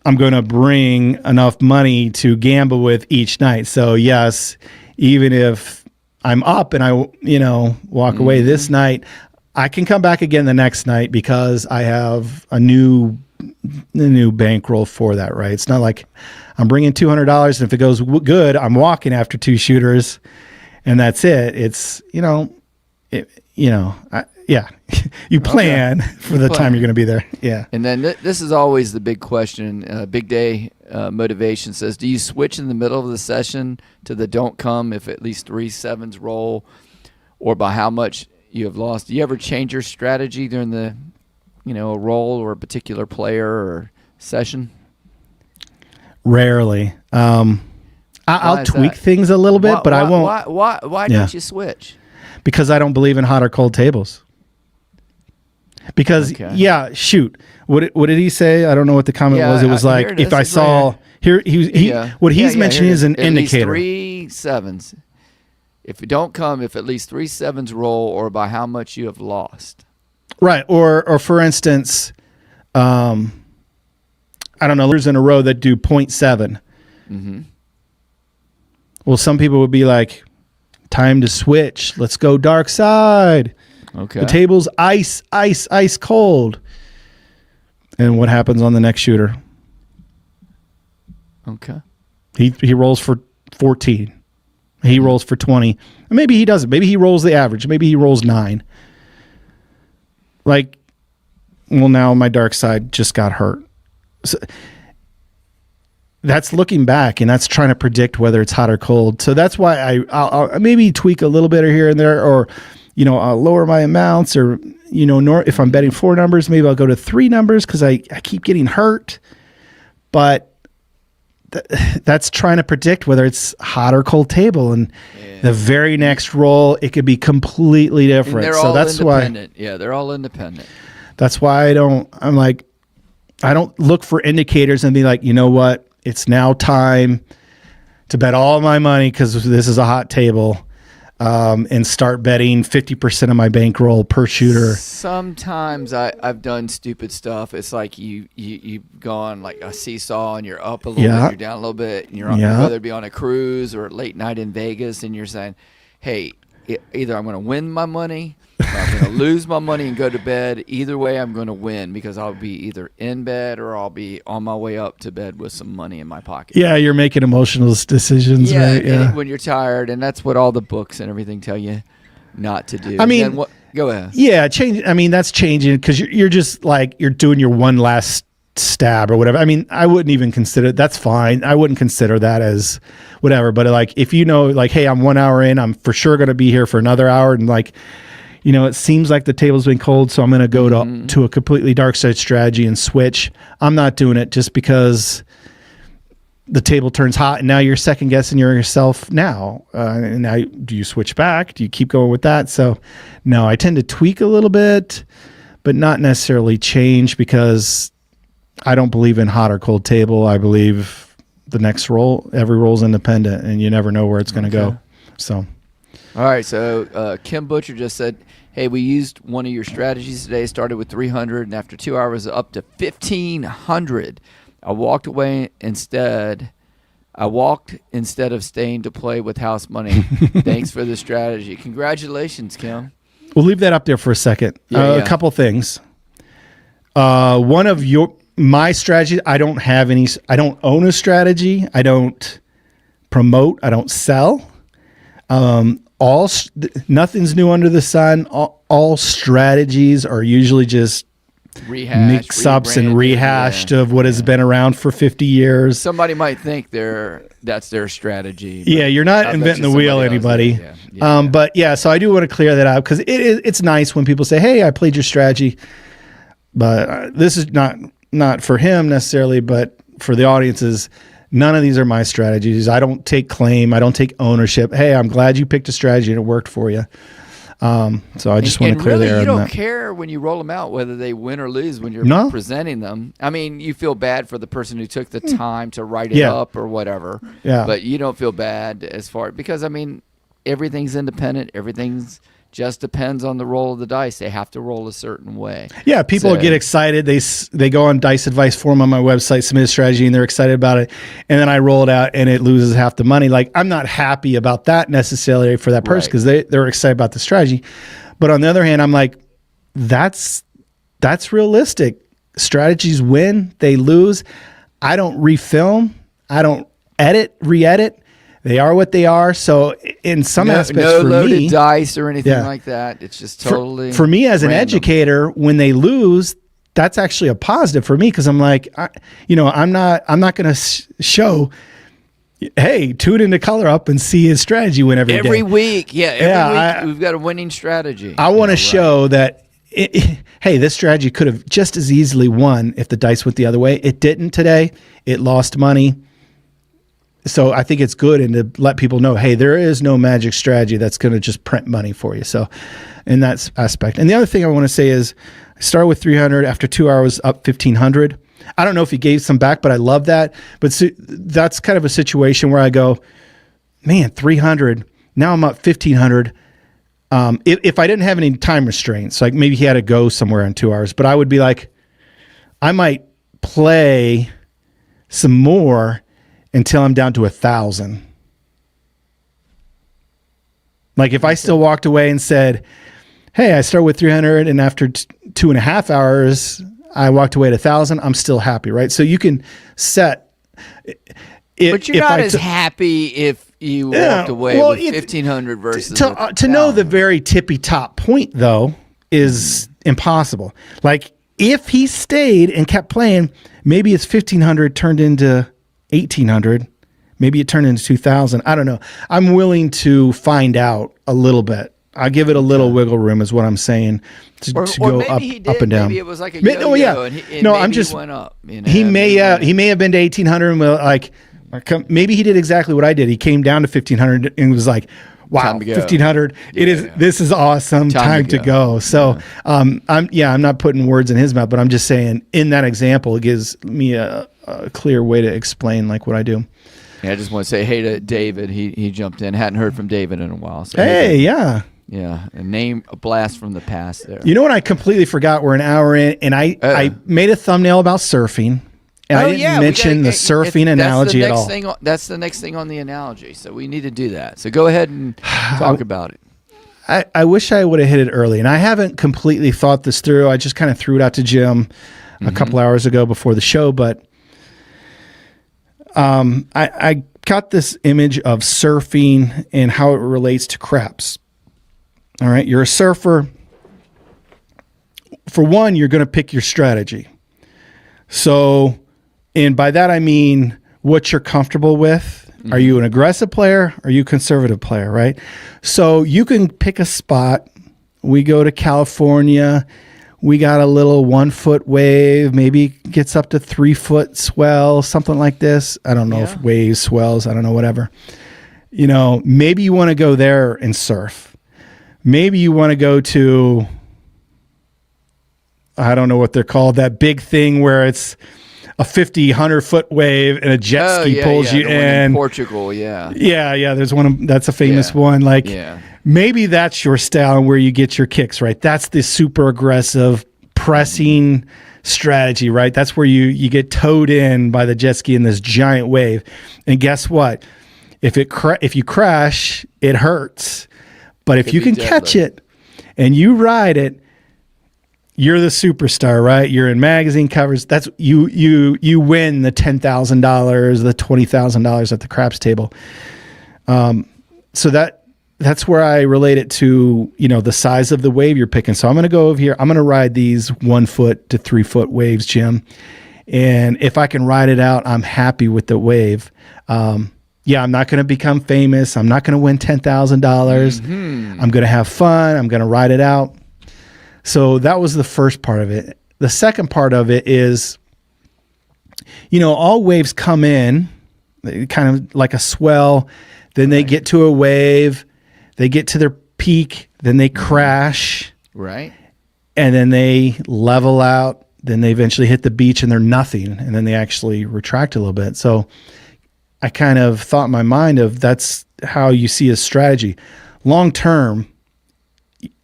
I'm going to bring enough money to gamble with each night. So yes, even if I'm up and I walk away this night, I can come back again the next night because I have a new bankroll for that, right? It's not like I'm bringing $200 and if it goes good, I'm walking after 2 shooters and that's it. It's, you plan for the time you're going to be there. Yeah. And then this is always the big question. Big Day Motivation says, do you switch in the middle of the session to the don't come if at least 3 sevens roll or by how much you have lost? Do you ever change your strategy during the, a roll or a particular player or session? Rarely. I'll tweak things a little bit, but I won't. Why don't you switch? Because I don't believe in hot or cold tables. Because shoot. What did he say? I don't know what the comment was. It was like if I saw what he's mentioning is an indicator. 3 sevens. If you don't come, if at least 3 sevens roll, or by how much you have lost. Right. Or for instance, I don't know, there's in a row that do 0.7. Mm-hmm. Well, some people would be like, time to switch. Let's go dark side. Okay. The table's ice cold. And what happens on the next shooter? Okay. He rolls for 14. He rolls for 20. Maybe he doesn't. Maybe he rolls the average. Maybe he rolls 9. Like, well, now my dark side just got hurt. So, that's looking back, and that's trying to predict whether it's hot or cold. So that's why I'll maybe tweak a little bit here and there, or I'll lower my amounts, or if I'm betting 4 numbers, maybe I'll go to 3 numbers because I keep getting hurt. But that's trying to predict whether it's hot or cold table, and the very next roll it could be completely different. And they're so all that's independent. Yeah, they're all independent. That's why I don't look for indicators and be like, you know what, it's now time to bet all my money because this is a hot table, and start betting 50% of my bankroll per shooter. Sometimes I've done stupid stuff. It's like you've gone like a seesaw and you're up a little bit, you're down a little bit, and you're on, whether it be on a cruise or a late night in Vegas, and you're saying, hey, either I'm going to win my money or I'm going to lose my money and go to bed. Either way, I'm going to win because I'll be either in bed or I'll be on my way up to bed with some money in my pocket. Yeah, you're making emotional decisions, right? Yeah, when you're tired, and that's what all the books and everything tell you not to do. I mean, go ahead. Yeah, change. I mean, that's changing because you're just like you're doing your one last stab or whatever. I mean, I wouldn't even consider that's fine. I wouldn't consider that as whatever. But like, if like, hey, I'm 1 hour in, I'm for sure going to be here for another hour, and like, it seems like the table's been cold, so I'm going to go to a completely dark side strategy and switch. I'm not doing it just because the table turns hot, and now you're second guessing yourself now. And now, do you switch back? Do you keep going with that? So, no, I tend to tweak a little bit, but not necessarily change because I don't believe in hot or cold table. I believe the next roll, every roll's independent, and you never know where it's going to go. So. All right, so Kim Butcher just said, hey, we used one of your strategies today, started with 300, and after 2 hours, up to 1,500. I walked instead of staying to play with house money. Thanks for the strategy. Congratulations, Kim. We'll leave that up there for a second. A couple things. One of my strategies, I don't own a strategy. I don't promote. I don't sell. Nothing's new under the sun. All strategies are usually just mix-ups and rebranded, rehashed of what has been around for 50 years. Somebody might think that's their strategy. Yeah, you're not I bet inventing you the wheel, somebody else anybody. did. Yeah. But yeah, so I do want to clear that out because it's nice when people say, "Hey, I played your strategy," but this is not for him necessarily, but for the audiences. None of these are my strategies. I don't take claim. I don't take ownership. Hey, I'm glad you picked a strategy and it worked for you. So I just want to clear really, the air you on don't that. care when you roll them out whether they win or lose when you're No. presenting them. I mean, you feel bad for the person who took the time to write it Yeah. up or whatever. Yeah. But you don't feel bad as far because I mean, everything's independent. Everything's just depends on the roll of the dice. They have to roll a certain way. Yeah, people So- get excited. They go on Dice Advice forum on my website, submit a strategy, and they're excited about it. And then I roll it out, and it loses half the money. Like I'm not happy about that necessarily for that person because they're excited about the strategy. But on the other hand, I'm like, that's realistic. Strategies win, they lose. I don't refilm. I don't re-edit. They are what they are. So in some aspects, no for loaded me, dice or anything Yeah. like that. It's just totally for me as an random. educator, when they lose, that's actually a positive for me because I'm like, I'm not going to show. Hey, tune into Color Up and see his strategy win every day. Every week. Yeah, every Yeah, week we've got a winning strategy. I want to show that. Hey, this strategy could have just as easily won if the dice went the other way. It didn't today. It lost money. So I think it's good and to let people know, hey, there is no magic strategy that's going to just print money for you. So in that aspect. And the other thing I want to say is I started with 300 after 2 hours up 1,500. I don't know if he gave some back, but I love that. But that's kind of a situation where I go, man, 300. Now I'm up 1,500. If I didn't have any time restraints, like maybe he had to go somewhere in 2 hours, but I would be like, I might play some more until I'm down to 1,000. Like if I still walked away and said, hey, I start with 300 and after 2.5 hours, I walked away at 1,000, I'm still happy, right? So you can set. But you're not as happy if you walked away with 1,500 versus to know the very tippy top point though is impossible. Like if he stayed and kept playing, maybe his 1,500 turned into 1,800. Maybe it turned into 2,000. I don't know. I'm willing to find out a little bit. I give it a little wiggle room, is what I'm saying, to go up and down. Maybe it was like a yo-yo, and I'm just he went up. He may have been to 1,800. And maybe he did exactly what I did. He came down to 1,500 and was like, "Wow, 1,500! This is awesome. Time to go." So, I'm not putting words in his mouth, but I'm just saying in that example, it gives me a clear way to explain like what I do. Yeah, I just want to say hey to David. He jumped in. Hadn't heard from David in a while. So hey, yeah. Yeah, a blast from the past there. You know what I completely forgot? We're an hour in, and I made a thumbnale about surfing, and I didn't mention the surfing analogy at all. That's the next thing on the analogy, so we need to do that. So go ahead and talk about it. I wish I would have hit it early, and I haven't completely thought this through. I just kind of threw it out to Jim a couple hours ago before the show, but I got this image of surfing and how it relates to craps. All right, you're a surfer. For one, you're going to pick your strategy. So, and by that I mean what you're comfortable with. Are you an aggressive player? Are you a conservative player, right? So you can pick a spot. We go to California. We got a little 1 foot wave, maybe gets up to 3 foot swell, something like this. I don't know if waves, swells, I don't know, whatever. Maybe you want to go there and surf. Maybe you want to go to, I don't know what they're called, that big thing where it's a 100 foot wave and a jet ski pulls you in. Portugal, yeah. Yeah, there's one, that's a famous one. Like, maybe that's your style and where you get your kicks, right? That's the super aggressive pressing strategy, right? That's where you get towed in by the jet ski in this giant wave. And guess what? If you crash, it hurts. But if you can catch it and you ride it, you're the superstar, right? You're in magazine covers. That's you win the $10,000, the $20,000 at the craps table. So that's where I relate it to, the size of the wave you're picking. So I'm going to go over here. I'm going to ride these 1 foot to 3 foot waves, Jim. And if I can ride it out, I'm happy with the wave. I'm not going to become famous. I'm not going to win $10,000. I'm going to have fun. I'm going to ride it out. So that was the first part of it. The second part of it is, all waves come in kind of like a swell. Then they get to a wave. They get to their peak. Then they crash. Right. And then they level out. Then they eventually hit the beach and they're nothing. And then they actually retract a little bit. So I kind of thought in my mind of that's how you see a strategy. Long term,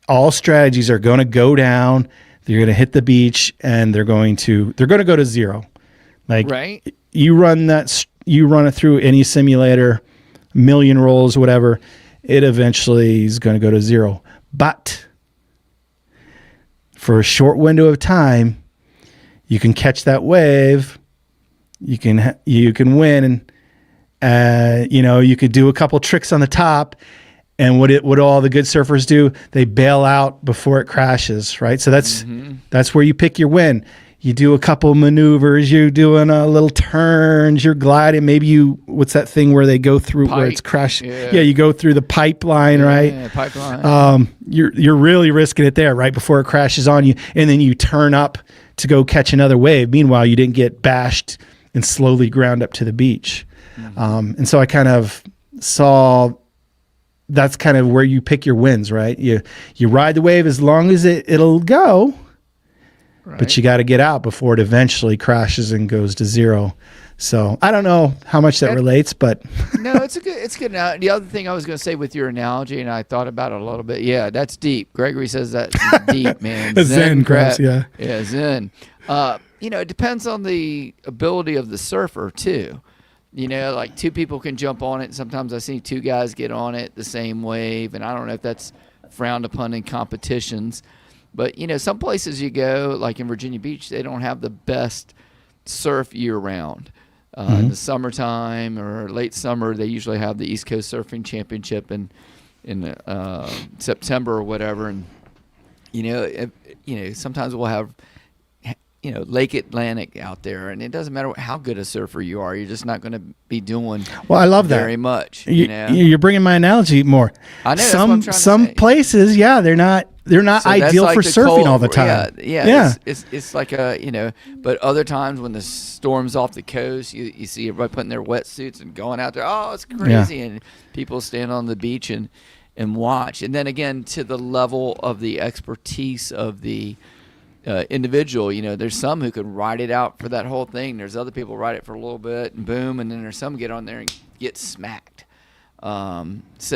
all strategies are going to go down. They're going to hit the beach and they're going to go to zero. Like right. You run it through any simulator, million rolls, whatever, it eventually is going to go to zero. But for a short window of time, you can catch that wave. You can win, and you could do a couple tricks on the top. And what all the good surfers do, they bail out before it crashes, right? So that's where you pick your win. You do a couple maneuvers, you're doing a little turns, you're gliding. Maybe what's that thing where they go through where it's crashing? Yeah, you go through the pipeline, right? Yeah, pipeline. You're really risking it there right before it crashes on you, and then you turn up to go catch another wave. Meanwhile, you didn't get bashed and slowly ground up to the beach. And so I kind of saw that's kind of where you pick your wins, right? You ride the wave as long as it'll go. Right. But you got to get out before it eventually crashes and goes to zero. So I don't know how much that relates, but no, it's good. Now, the other thing I was going to say with your analogy, and I thought about it a little bit. Yeah, that's deep. Gregory says that's deep, man. Zen crafts, yeah, Zen. It depends on the ability of the surfer too. Like two people can jump on it. Sometimes I see two guys get on it the same wave, and I don't know if that's frowned upon in competitions. But, some places you go, like in Virginia Beach, they don't have the best surf year-round. In the summertime or late summer, they usually have the East Coast Surfing Championship in September or whatever. And, sometimes we'll have, Lake Atlantic out there. And it doesn't matter how good a surfer you are. You're just not going to be doing I love that. very much. You're bringing my analogy more. I know. Some places, they're not ideal for surfing all the time. Yeah. It's like but other times when the storm's off the coast, you see everybody putting their wetsuits and going out there. Oh, it's crazy. And people stand on the beach and watch. And then again, to the level of the expertise of the individual, there's some who can ride it out for that whole thing. There's other people ride it for a little bit and boom. And then there's some get on there and get smacked. I mean, I've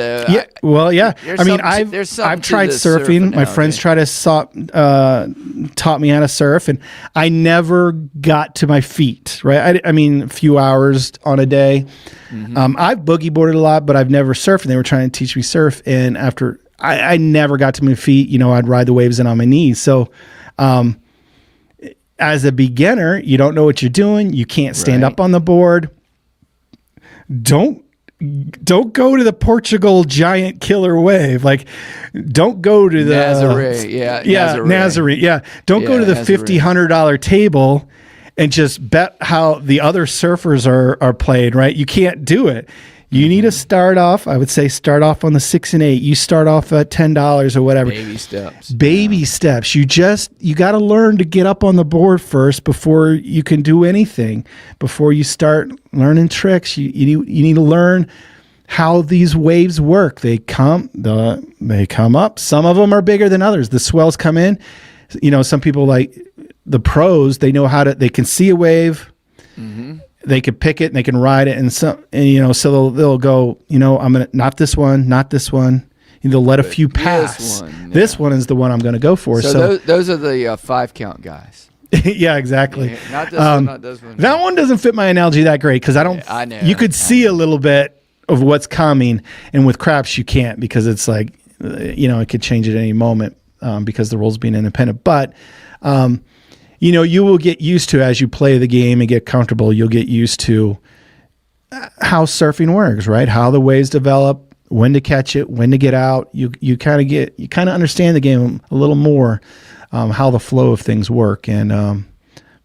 tried surfing. My friends try to taught me how to surf, and I never got to my feet. Right? I mean, a few hours on a day. I've boogie boarded a lot, but I've never surfed. And they were trying to teach me surf, and after I never got to my feet. I'd ride the waves in on my knees. So, as a beginner, you don't know what you're doing. You can't stand up on the board. Don't go to the Portugal giant killer wave. Like, don't go to the Nazare. Yeah. Don't go to the $100 table and just bet how the other surfers are played, right? You can't do it. You need to start off, I would say, on the 6 and 8. You start off at $10 or whatever. Baby steps. You got to learn to get up on the board first before you can do anything. Before you start learning tricks, you need to learn how these waves work. They come up. Some of them are bigger than others. The swells come in. Some people, like the pros, they can see a wave. They could pick it and they can ride it, so they'll go, I'm gonna not this one. They'll let a few pass. This one is the one I'm gonna go for. So those are the 5 count guys. Yeah, exactly. Yeah, not this one. Not this one. That one doesn't fit my analogy that great because I don't. I know. You could see a little bit of what's coming, and with craps you can't because it's like, it could change at any moment because the rules being independent, but. You will get used to, as you play the game and get comfortable, you'll get used to how surfing works, right? How the waves develop, when to catch it, when to get out. You kind of understand the game a little more, how the flow of things work, and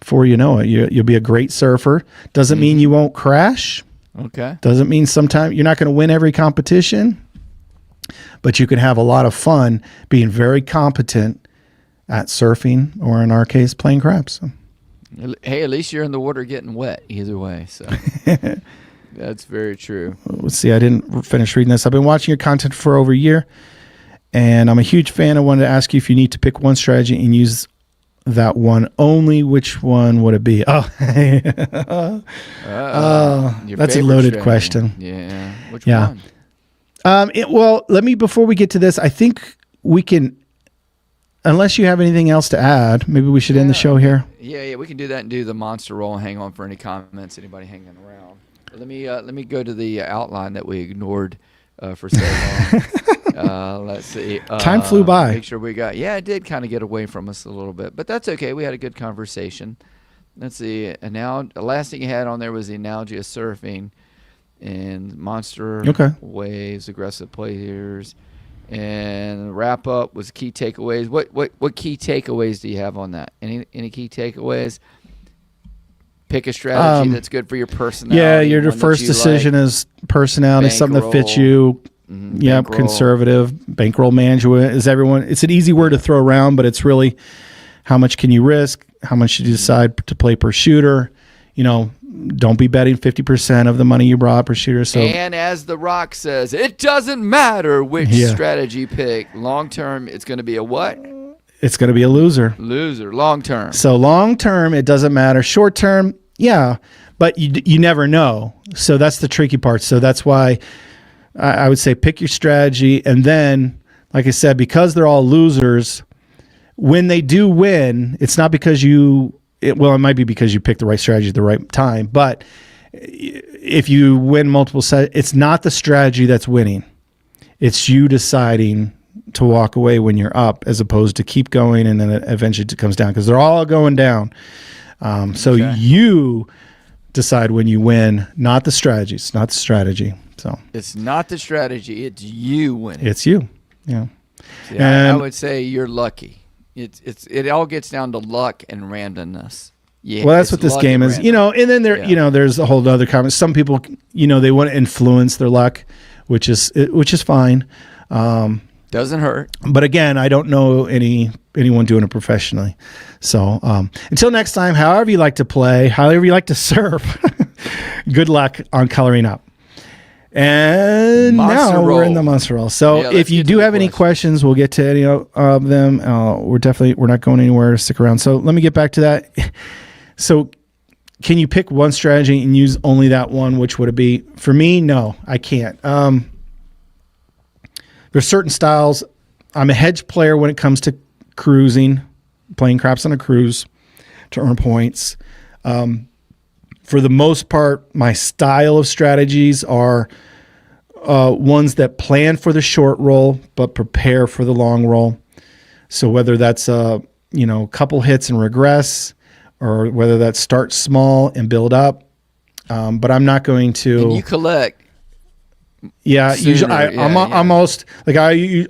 before you know it, you'll be a great surfer. Doesn't mean you won't crash. Okay. Doesn't mean sometimes you're not going to win every competition, but you can have a lot of fun being very competent at surfing, or in our case, playing craps. So. Hey, at least you're in the water getting wet either way. So that's very true. Let's see. I didn't finish reading this. I've been watching your content for over a year, and I'm a huge fan. I wanted to ask you if you need to pick one strategy and use that one only. Which one would it be? Oh, Your that's a favorite loaded strategy. question. Yeah. Which Yeah. one? Well, before we get to this, I think we can, unless you have anything else to add, maybe we should end the show here. Yeah, we can do that and do the monster roll and hang on for any comments, anybody hanging around. But let me go to the outline that we ignored for so long. Let's see. Time flew by. Make sure we got. Yeah, it did kind of get away from us a little bit, but that's okay. We had a good conversation. Let's see. And now the last thing you had on there was the analogy of surfing and monster waves, aggressive players. And wrap up was key takeaways. What key takeaways do you have on that? Any key takeaways? Pick a strategy that's good for your personality. Yeah, your first decision like. is personality, something that fits you. Yep, Bankroll. Conservative, bankroll management is everyone. It's an easy word to throw around, but it's really how much can you risk? How much should you decide to play per shooter? Don't be betting 50% of the money you brought per shooter. So, and as The Rock says, it doesn't matter which strategy you pick. Long term, it's going to be a what? It's going to be a loser. Loser. Long term. So long term, it doesn't matter. Short term, yeah, but you never know. So that's the tricky part. So that's why I would say pick your strategy, and then, like I said, because they're all losers, when they do win, it's not because it might be because you picked the right strategy at the right time, but if you win multiple sets, it's not the strategy that's winning. It's you deciding to walk away when you're up as opposed to keep going and then eventually it comes down because they're all going down. So you decide when you win, not the strategy. It's not the strategy. So it's not the strategy. It's you winning. It's you. Yeah. I would say you're lucky. It all gets down to luck and randomness. Yeah. Well, that's what this game is, and then there's a whole other comment. Some people, they want to influence their luck, which is fine. Doesn't hurt. But again, I don't know anyone doing it professionally. So until next time, however you like to play, however you like to surf, good luck on coloring up. And now we're in the monster roll. So if you do have any questions, we'll get to any of them. We're not going anywhere. Stick around. So let me get back to that. So can you pick one strategy and use only that one? Which would it be? For me, no, I can't. There's certain styles. I'm a hedge player when it comes to cruising, playing craps on a cruise to earn points. For the most part, my style of strategies are ones that plan for the short roll but prepare for the long roll. So whether that's a couple hits and regress, or whether that's start small and build up, but I'm not going to. And you collect. Yeah, usually I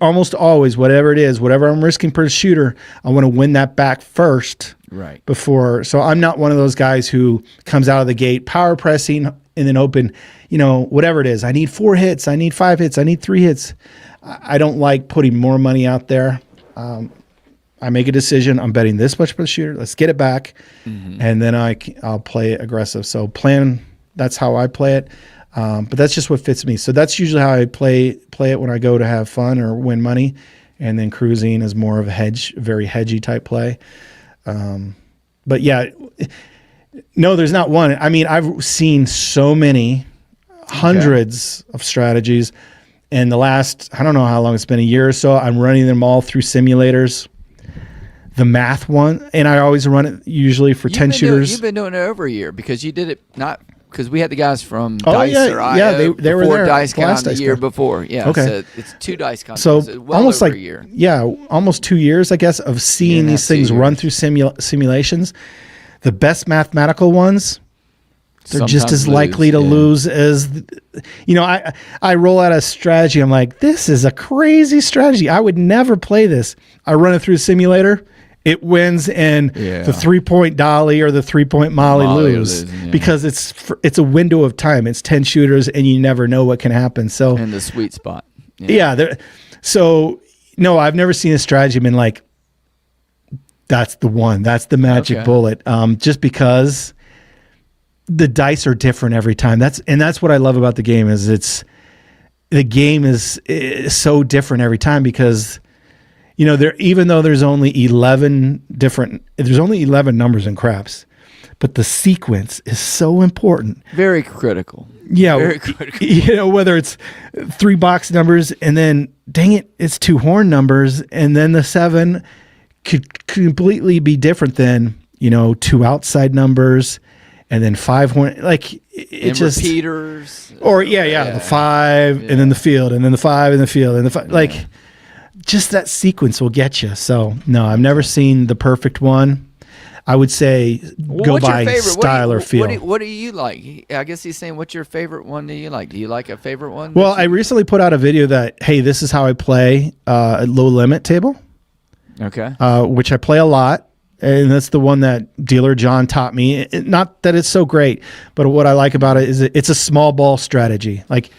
almost always, whatever it is, whatever I'm risking per shooter, I want to win that back first. Right. Before, so I'm not one of those guys who comes out of the gate power pressing and then open, whatever it is. I need 4 hits. I need 5 hits. I need 3 hits. I don't like putting more money out there. I make a decision. I'm betting this much per shooter. Let's get it back. Mm-hmm. And then I'll play it aggressive. So that's how I play it. But that's just what fits me. So that's usually how I play it when I go to have fun or win money. And then cruising is more of a very hedgy type play. But yeah, no, there's not one. I mean, I've seen so many hundreds of strategies in the last, I don't know how long it's been, a year or so. I'm running them all through simulators. The math one, and I always run it usually for 10 shooters. You've been doing it over a year because you did it because we had the guys from Dice or IO they were there. DiceCon the year before. Yeah, okay. So it's 2 DiceCon. So almost over a year. Yeah, almost 2 years, I guess, of seeing these things run through simulations. The best mathematical ones, they're just Sometimes as likely to lose as, I roll out a strategy. I'm like, this is a crazy strategy. I would never play this. I run it through the simulator. It wins, and the 3-point dolly or the 3-point molly lose because it's a window of time. It's 10 shooters, and you never know what can happen. So in the sweet spot. So no, I've never seen a strategy been like, that's the one. That's the magic bullet. Just because the dice are different every time. That's what I love about the game is the game is so different every time because. Even though there's only 11 numbers in craps, but the sequence is so important. Very critical. Yeah. Very critical. Whether it's 3 box numbers and then, dang it, it's 2 horn numbers. And then the 7 could completely be different than, 2 outside numbers and then 5 horn. Like it just. Repeaters. Or the 5 and then the field and then the 5 and the field and the 5. Like. Just that sequence will get you. So no, I've never seen the perfect one. I would say go by style or feel. What do you like? I guess he's saying, what's your favorite one do you like? Do you like a favorite one? Well, I recently put out a video that, hey, this is how I play a low limit table. Okay. Which I play a lot. And that's the one that Dealer John taught me. Not that it's so great, but what I like about it is it's a small ball strategy. Like,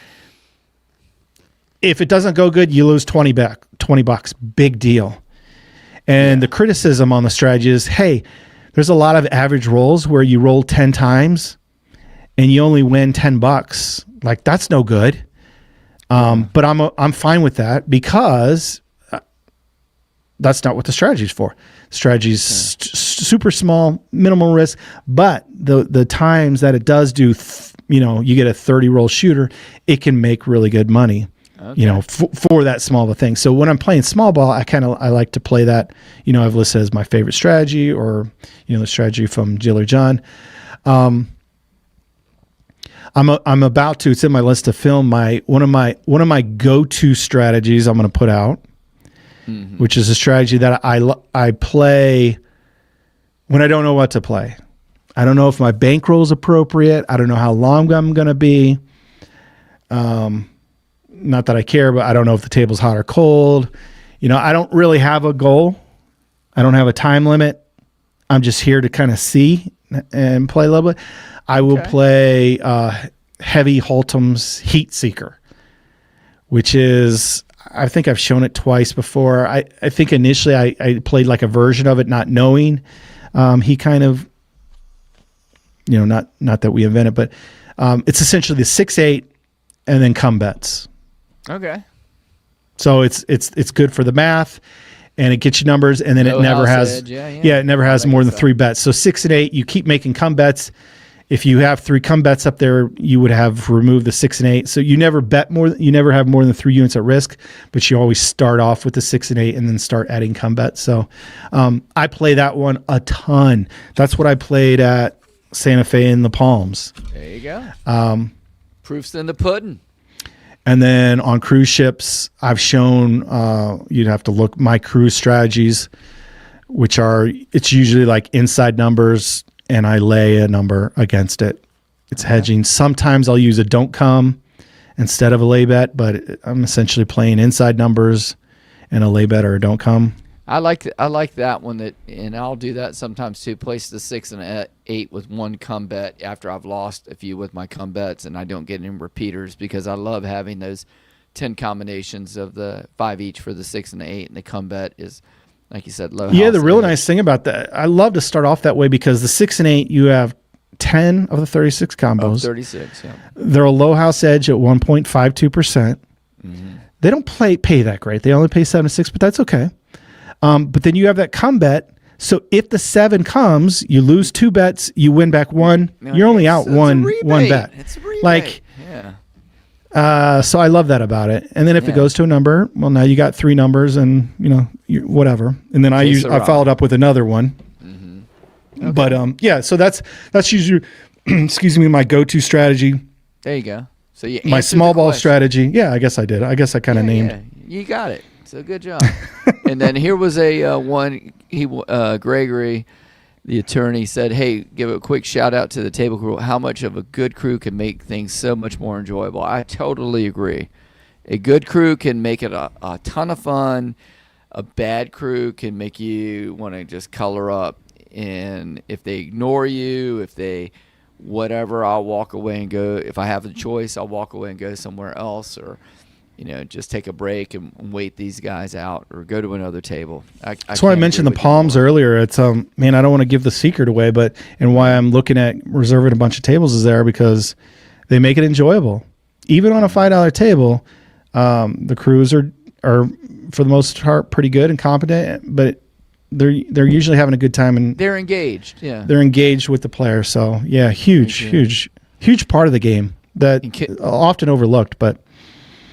if it doesn't go good, you lose $20. Big deal. And the criticism on the strategy is, hey, there's a lot of average rolls where you roll 10 times and you only win $10. Like, that's no good. But I'm fine with that because that's not what the strategy is for. Strategy's super small, minimal risk, but the times that it does do, you get a 30 roll shooter, it can make really good money. Okay. For that small of a thing. So when I'm playing small ball, I like to play that, I've listed as my favorite strategy or, the strategy from Dealer John. I'm about to, it's in my list to film one of my go-to strategies I'm going to put out, which is a strategy that I play when I don't know what to play. I don't know if my bankroll is appropriate. I don't know how long I'm going to be. Not that I care, but I don't know if the table's hot or cold. I don't really have a goal. I don't have a time limit. I'm just here to kind of see and play a little bit. I will play Heavy Holtom's Heat Seeker, which is, I think I've shown it twice before. I think initially I played like a version of it, not knowing. He kind of, not that we invented, but it's essentially the 6-8 and then come bets. Okay. So it's good for the math, and it gets you numbers, and then it never has it never has more than 3 bets. So 6 and 8, you keep making come bets. If you have 3 come bets up there, you would have removed the 6 and 8. So you never have more than 3 units at risk, but you always start off with the 6 and 8 and then start adding come bets. So I play that one a ton. That's what I played at Santa Fe in the Palms. There you go. Proof's in the pudding. And then on cruise ships, I've shown, you'd have to look my cruise strategies, which it's usually like inside numbers, and I lay a number against it. It's hedging. Sometimes I'll use a don't come instead of a lay bet, but I'm essentially playing inside numbers and a lay bet or a don't come. I like that one, and I'll do that sometimes too. Place the 6 and 8 with 1 come bet after I've lost a few with my come bets, and I don't get any repeaters because I love having those 10 combinations of the 5 each for the 6 and the 8, and the come bet is, like you said, low. Yeah, the real nice thing about that, I love to start off that way because the 6 and 8, you have 10 of the 36 combos. Of 36, yeah. They're a low house edge at 1.52%. They don't pay that great. They only pay 7 to 6, but that's okay. But then you have that come bet. So if the 7 comes, you lose 2 bets, you win back 1. You're only out one bet. It's a rebate. Like, yeah. So I love that about it. And then if it goes to a number, well, now you got 3 numbers, and whatever. And then I followed up with another one. Okay. But so that's usually my go-to strategy. There you go. So you my small ball strategy. Yeah, I guess I did. I guess I kind of named. Yeah. You got it. So good job. And then here was a one. Gregory. the attorney said, hey, give a quick shout out to the table crew. How much of a good crew can make things so much more enjoyable. I totally agree. A good crew can make it a ton of fun. A bad crew can make you want to just color up. And if they ignore you, if they whatever, I'll walk away and go. If I have the choice, I'll walk away and go somewhere else, or just take a break and wait these guys out, or go to another table. That's why I mentioned the Palms earlier. It's man, I don't want to give the secret away, and why I'm looking at reserving a bunch of tables is there because they make it enjoyable. Even on a $5 table, the crews are for the most part pretty good and competent, but they're usually having a good time and they're engaged. Yeah, they're engaged with the player. So yeah, huge part of the game that often overlooked. But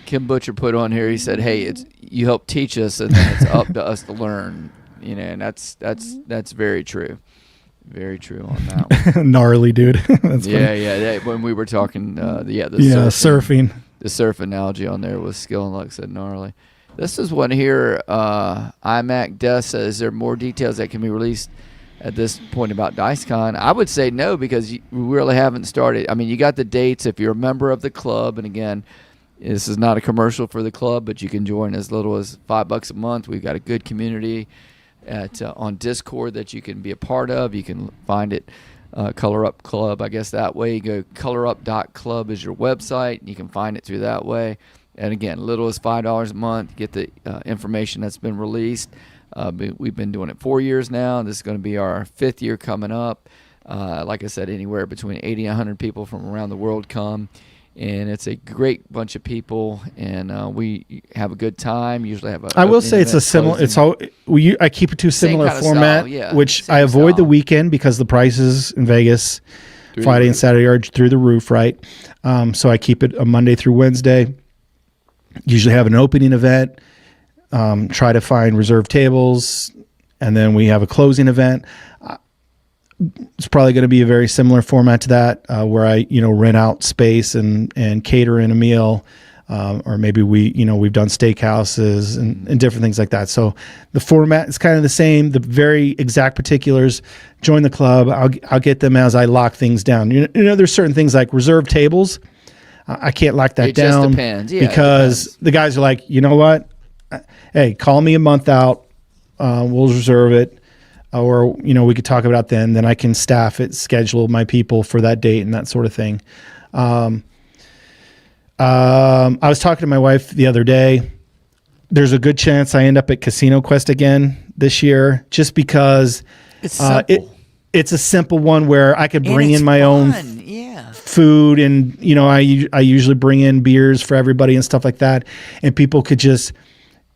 Kim Butcher put on here. He said, "Hey, you help teach us, and then it's up to us to learn." And that's very true. Very true on that one. Gnarly, dude. That's yeah. When we were talking, surfing. The surf analogy on there was skill and luck. Said gnarly. This is one here. iMac Des says, is there more details that can be released at this point about DiceCon? I would say no, because we really haven't started. I mean, you got the dates if you're a member of the club. And again, this is not a commercial for the club, but you can join as little as $5 a month. We've got a good community on Discord that you can be a part of. You can find it, Color Up Club, I guess that way. You go colorup.club is your website, and you can find it through that way. And again, little as $5 a month, get the information that's been released. We've been doing it 4 years now. This is going to be our 5th year coming up. Like I said, anywhere between 80 and 100 people from around the world come. And it's a great bunch of people, and we have a good time. Usually have a. I will say it's a similar. It's all. I keep it to a similar format, style, which I avoid style. The weekend because the prices in Vegas, Friday and Saturday are through the roof, right? So I keep it a Monday through Wednesday. Usually have an opening event. Try to find reserved tables, and then we have a closing event. It's probably going to be a very similar format to that, where I, rent out space and cater in a meal, or maybe we've done steakhouses and different things like that. So the format is kind of the same. The very exact particulars, join the club. I'll get them as I lock things down. There's certain things like reserved tables. I can't lock that down. Just depends. Yeah, because the guys are like, you know what? Hey, call me a month out. We'll reserve it. Or, we could talk about then I can staff it, schedule my people for that date and that sort of thing. I was talking to my wife the other day. There's a good chance I end up at Casino Quest again this year, just because it's it's a simple one where I could bring in my own food, and I usually bring in beers for everybody and stuff like that, and people could just.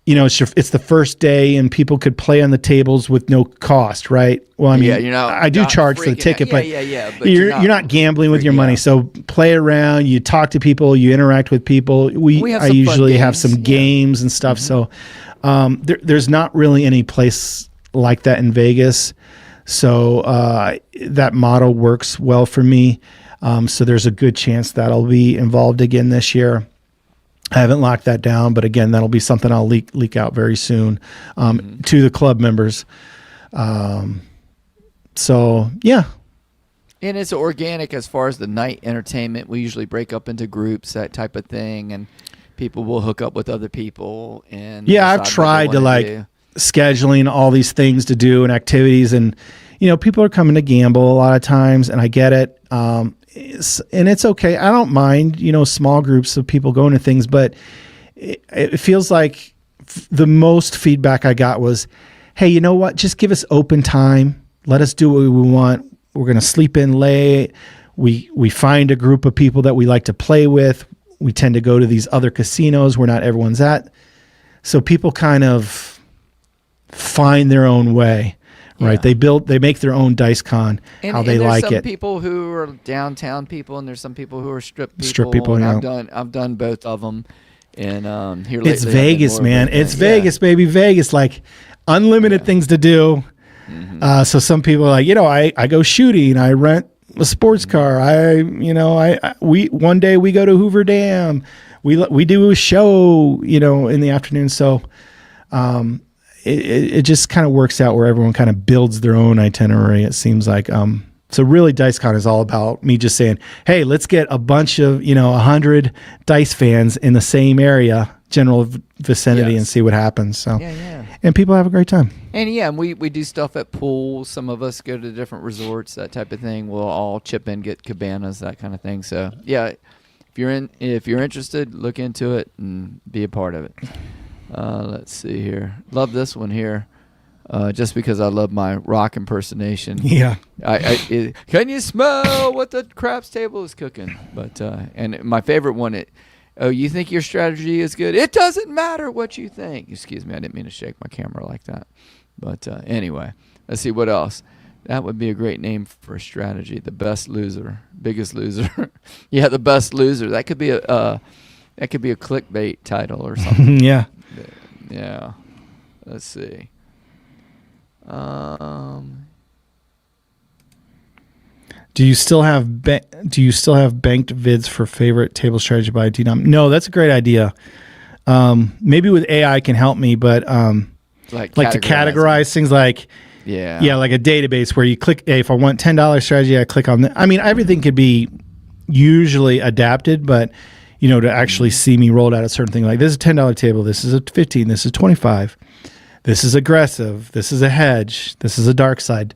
It's the first day, and people could play on the tables with no cost, right? Well, I mean, I do charge for the ticket, but you're not gambling with your money. So play around, you talk to people, you interact with people. I usually have some games and stuff. Mm-hmm. So there's not really any place like that in Vegas. So that model works well for me. So there's a good chance that I'll be involved again this year. I haven't locked that down, but again, that'll be something I'll leak out very soon to the club members. So, yeah. And it's organic as far as the night entertainment. We usually break up into groups, that type of thing, and people will hook up with other people. And I've tried to scheduling all these things to do and activities, and people are coming to gamble a lot of times, and I get it. And it's okay. I don't mind, small groups of people going to things, but it feels like the most feedback I got was, hey, you know what? Just give us open time. Let us do what we want. We're going to sleep in late. We find a group of people that we like to play with. We tend to go to these other casinos where not everyone's at. So people kind of find their own way. Right, they make their own DiceCon how they like it. There's some people who are downtown people, and there's some people who are strip people. Strip people, and I've done both of them. And here lately, it's Vegas, man. It's Vegas, baby. Vegas, like unlimited things to do. Mm-hmm. So some people are like, I go shooting. I rent a sports car. We one day we go to Hoover Dam. We do a show, in the afternoon. So. it just kind of works out where everyone kind of builds their own itinerary. It seems like, so really DiceCon is all about me just saying, hey, let's get a bunch of, 100 dice fans in the same area, general vicinity, and see what happens. So, and people have a great time. And we do stuff at pools. Some of us go to different resorts, that type of thing. We'll all chip in, get cabanas, that kind of thing. So yeah, if you're interested, look into it and be a part of it. Let's see here. Love this one here. Just because I love my rock impersonation. Yeah. Can you smell what the craps table is cooking? But and my favorite one, you think your strategy is good? It doesn't matter what you think. Excuse me, I didn't mean to shake my camera like that. But anyway, let's see what else. That would be a great name for a strategy. The best loser, biggest loser. Yeah, the best loser. That could be a clickbait title or something. Yeah. Yeah. Let's see. Do you still have banked vids for favorite table strategy by Denom? No, that's a great idea. Maybe with AI can help me, but like to categorize things like like a database where you click. Hey, if I want $10 strategy, I click on. I mean, everything could be usually adapted, but to actually see me rolled out a certain thing like this is a $10 table, this is a 15, this is 25. This is aggressive. This is a hedge. This is a dark side.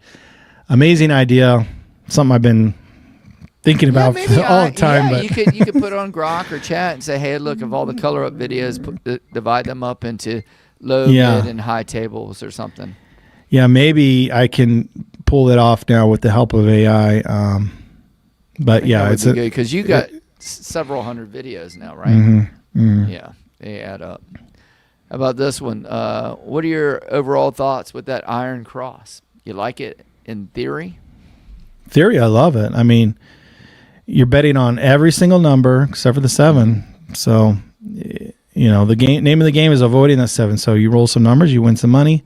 Amazing idea. Something I've been thinking about all the time. Yeah, but you could put on Grok or chat and say, hey, look, of all the color up videos, divide them up into low, mid, and high tables or something. Yeah, maybe I can pull it off now with the help of AI. But yeah, it's good because you got several hundred videos now, right? Mm-hmm. Yeah, they add up. How about this one? What are your overall thoughts with that Iron Cross? You like it in theory? Theory, I love it. I mean, you're betting on every single number except for the 7. So, the name of the game is avoiding that 7. So you roll some numbers, you win some money.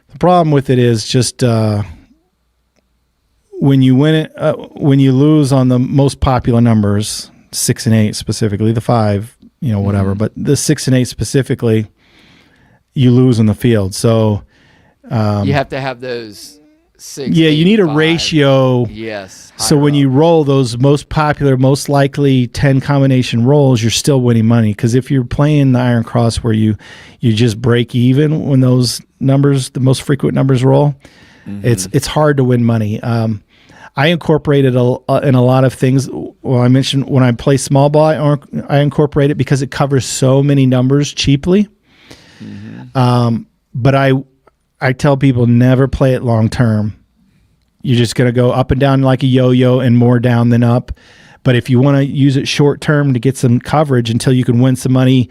The problem with it is just when you win it, when you lose on the most popular numbers, 6 and 8 specifically, the 5. Whatever. But the 6 and 8 specifically, you lose in the field. So you have to have those 6. Yeah, 8, you need a 5. ratio. Yes. So when you roll those most popular, most likely 10 combination rolls, you're still winning money. Because if you're playing the Iron Cross where you just break even when those numbers, the most frequent numbers roll, it's hard to win money. I incorporated in a lot of things. Well, I mentioned when I play small ball, I incorporate it because it covers so many numbers cheaply. But I tell people never play it long term. You're just going to go up and down like a yo-yo and more down than up. But if you want to use it short term to get some coverage until you can win some money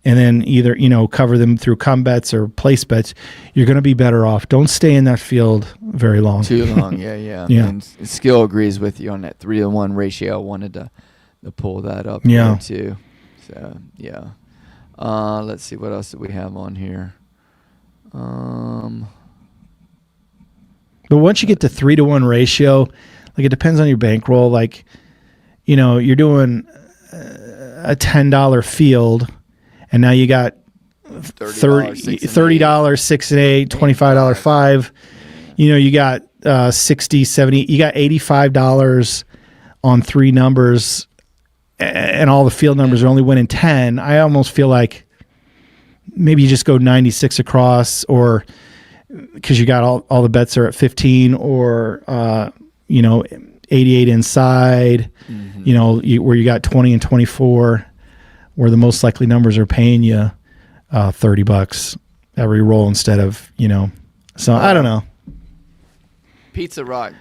and then either, cover them through come bets or place bets, you're going to be better off. Don't stay in that field very long. Too long, yeah. And Skill agrees with you on that 3-to-1 ratio. I wanted to pull that up there too. So, yeah. Let's see, what else do we have on here? But once you get to 3-to-1 ratio, like it depends on your bankroll. Like, you're doing a $10 field, and now you got $30, 6 and 8, $25, 5. You got 60, 70. You got $85 on 3 numbers, and all the field numbers are only winning 10. I almost feel like maybe you just go 96 across, or because you got all the bets are at 15, or 88 inside. Where you got 20 and 24, where the most likely numbers are paying you $30 every roll instead of So I don't know. Pizza Rock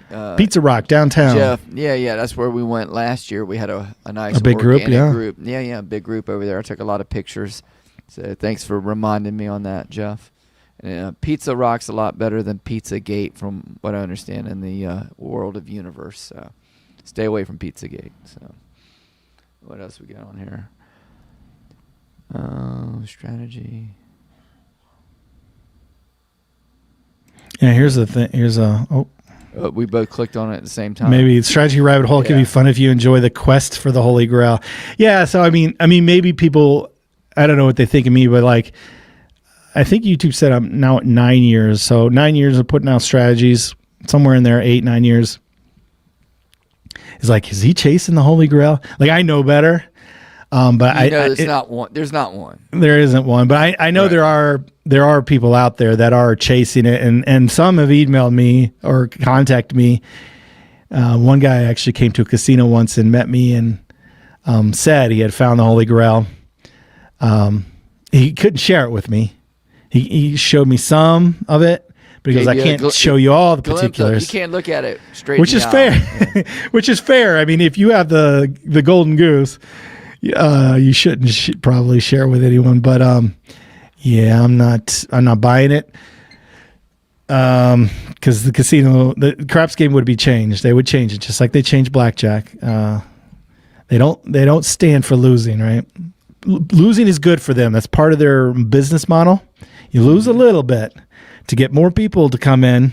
downtown. Jeff, yeah, that's where we went last year. We had a nice big group, Yeah, big group over there. I took a lot of pictures. So thanks for reminding me on that, Jeff. And, Pizza Rock's a lot better than Pizzagate, from what I understand in the world of Universe. So stay away from Pizzagate. So what else we got on here? Strategy. Yeah, here's the thing. We both clicked on it at the same time. Maybe strategy rabbit hole can be fun if you enjoy the quest for the Holy Grail. Yeah, so I mean, maybe people, I don't know what they think of me, but like, I think YouTube said I'm now at 9 years. So 9 years of putting out strategies, somewhere in there, 8, 9 years. It's like, is he chasing the Holy Grail? Like, I know better. But there's not one. There's not one. There isn't one, but I know Right. there are people out there that are chasing it, and some have emailed me or contacted me. One guy actually came to a casino once and met me and said he had found the Holy Grail. He couldn't share it with me. He showed me some of it, but he goes, I can't show you all the particulars. You can't look at it straight. Which is fair. Which is fair. I mean, if you have the golden goose, you shouldn't probably share with anyone. But yeah, I'm not buying it. Because the craps game would be changed. They would change it just like they changed blackjack. They don't stand for losing, right? Losing is good for them. That's part of their business model. You lose a little bit to get more people to come in.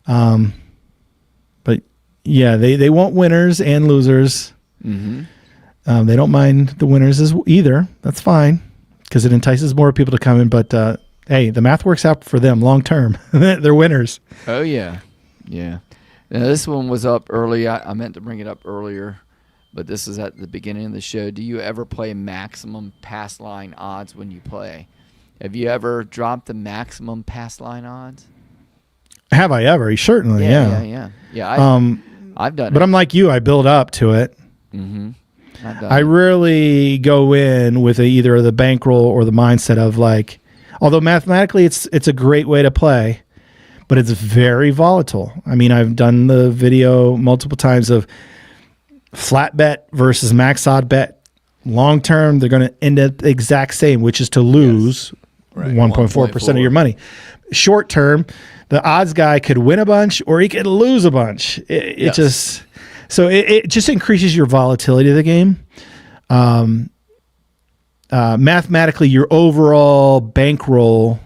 But yeah, they want winners and losers. Mm-hmm. They don't mind the winners either. That's fine because it entices more people to come in. But hey, the math works out for them long term. They're winners. Oh yeah, yeah. Now this one was up early. I meant to bring it up earlier, but this is at the beginning of the show. Do you ever play maximum pass line odds when you play? Have you ever dropped the maximum pass line odds? Have I ever? Certainly, yeah. I've done it. But I'm like you. I build up to it. Mm-hmm. I rarely go in with either the bankroll or the mindset of like, although mathematically it's a great way to play, but it's very volatile. I mean, I've done the video multiple times of flat bet versus max odd bet. Long term, they're going to end up the exact same, which is to lose 1.4% of your money. Short term, the odds guy could win a bunch or he could lose a bunch. It just increases your volatility of the game. Mathematically, your overall bankroll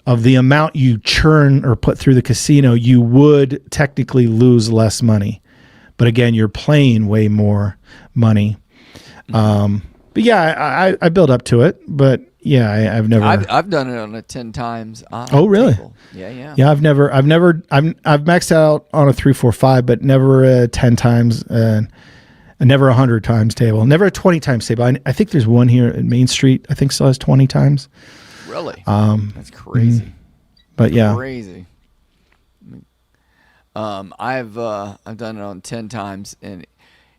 of the amount you churn or put through the casino, you would technically lose less money. But again, you're playing way more money. But yeah, I build up to it. But yeah, I've never. I've done it on a 10 times. Oh really? Table. Yeah. Yeah, I've maxed out on a 3, 4, 5, but never a 10 times and never 100 times table. Never a 20 times table. I think there's one here at Main Street. I think still has 20 times. Really? That's crazy. But yeah, crazy. I've done it on 10 times, and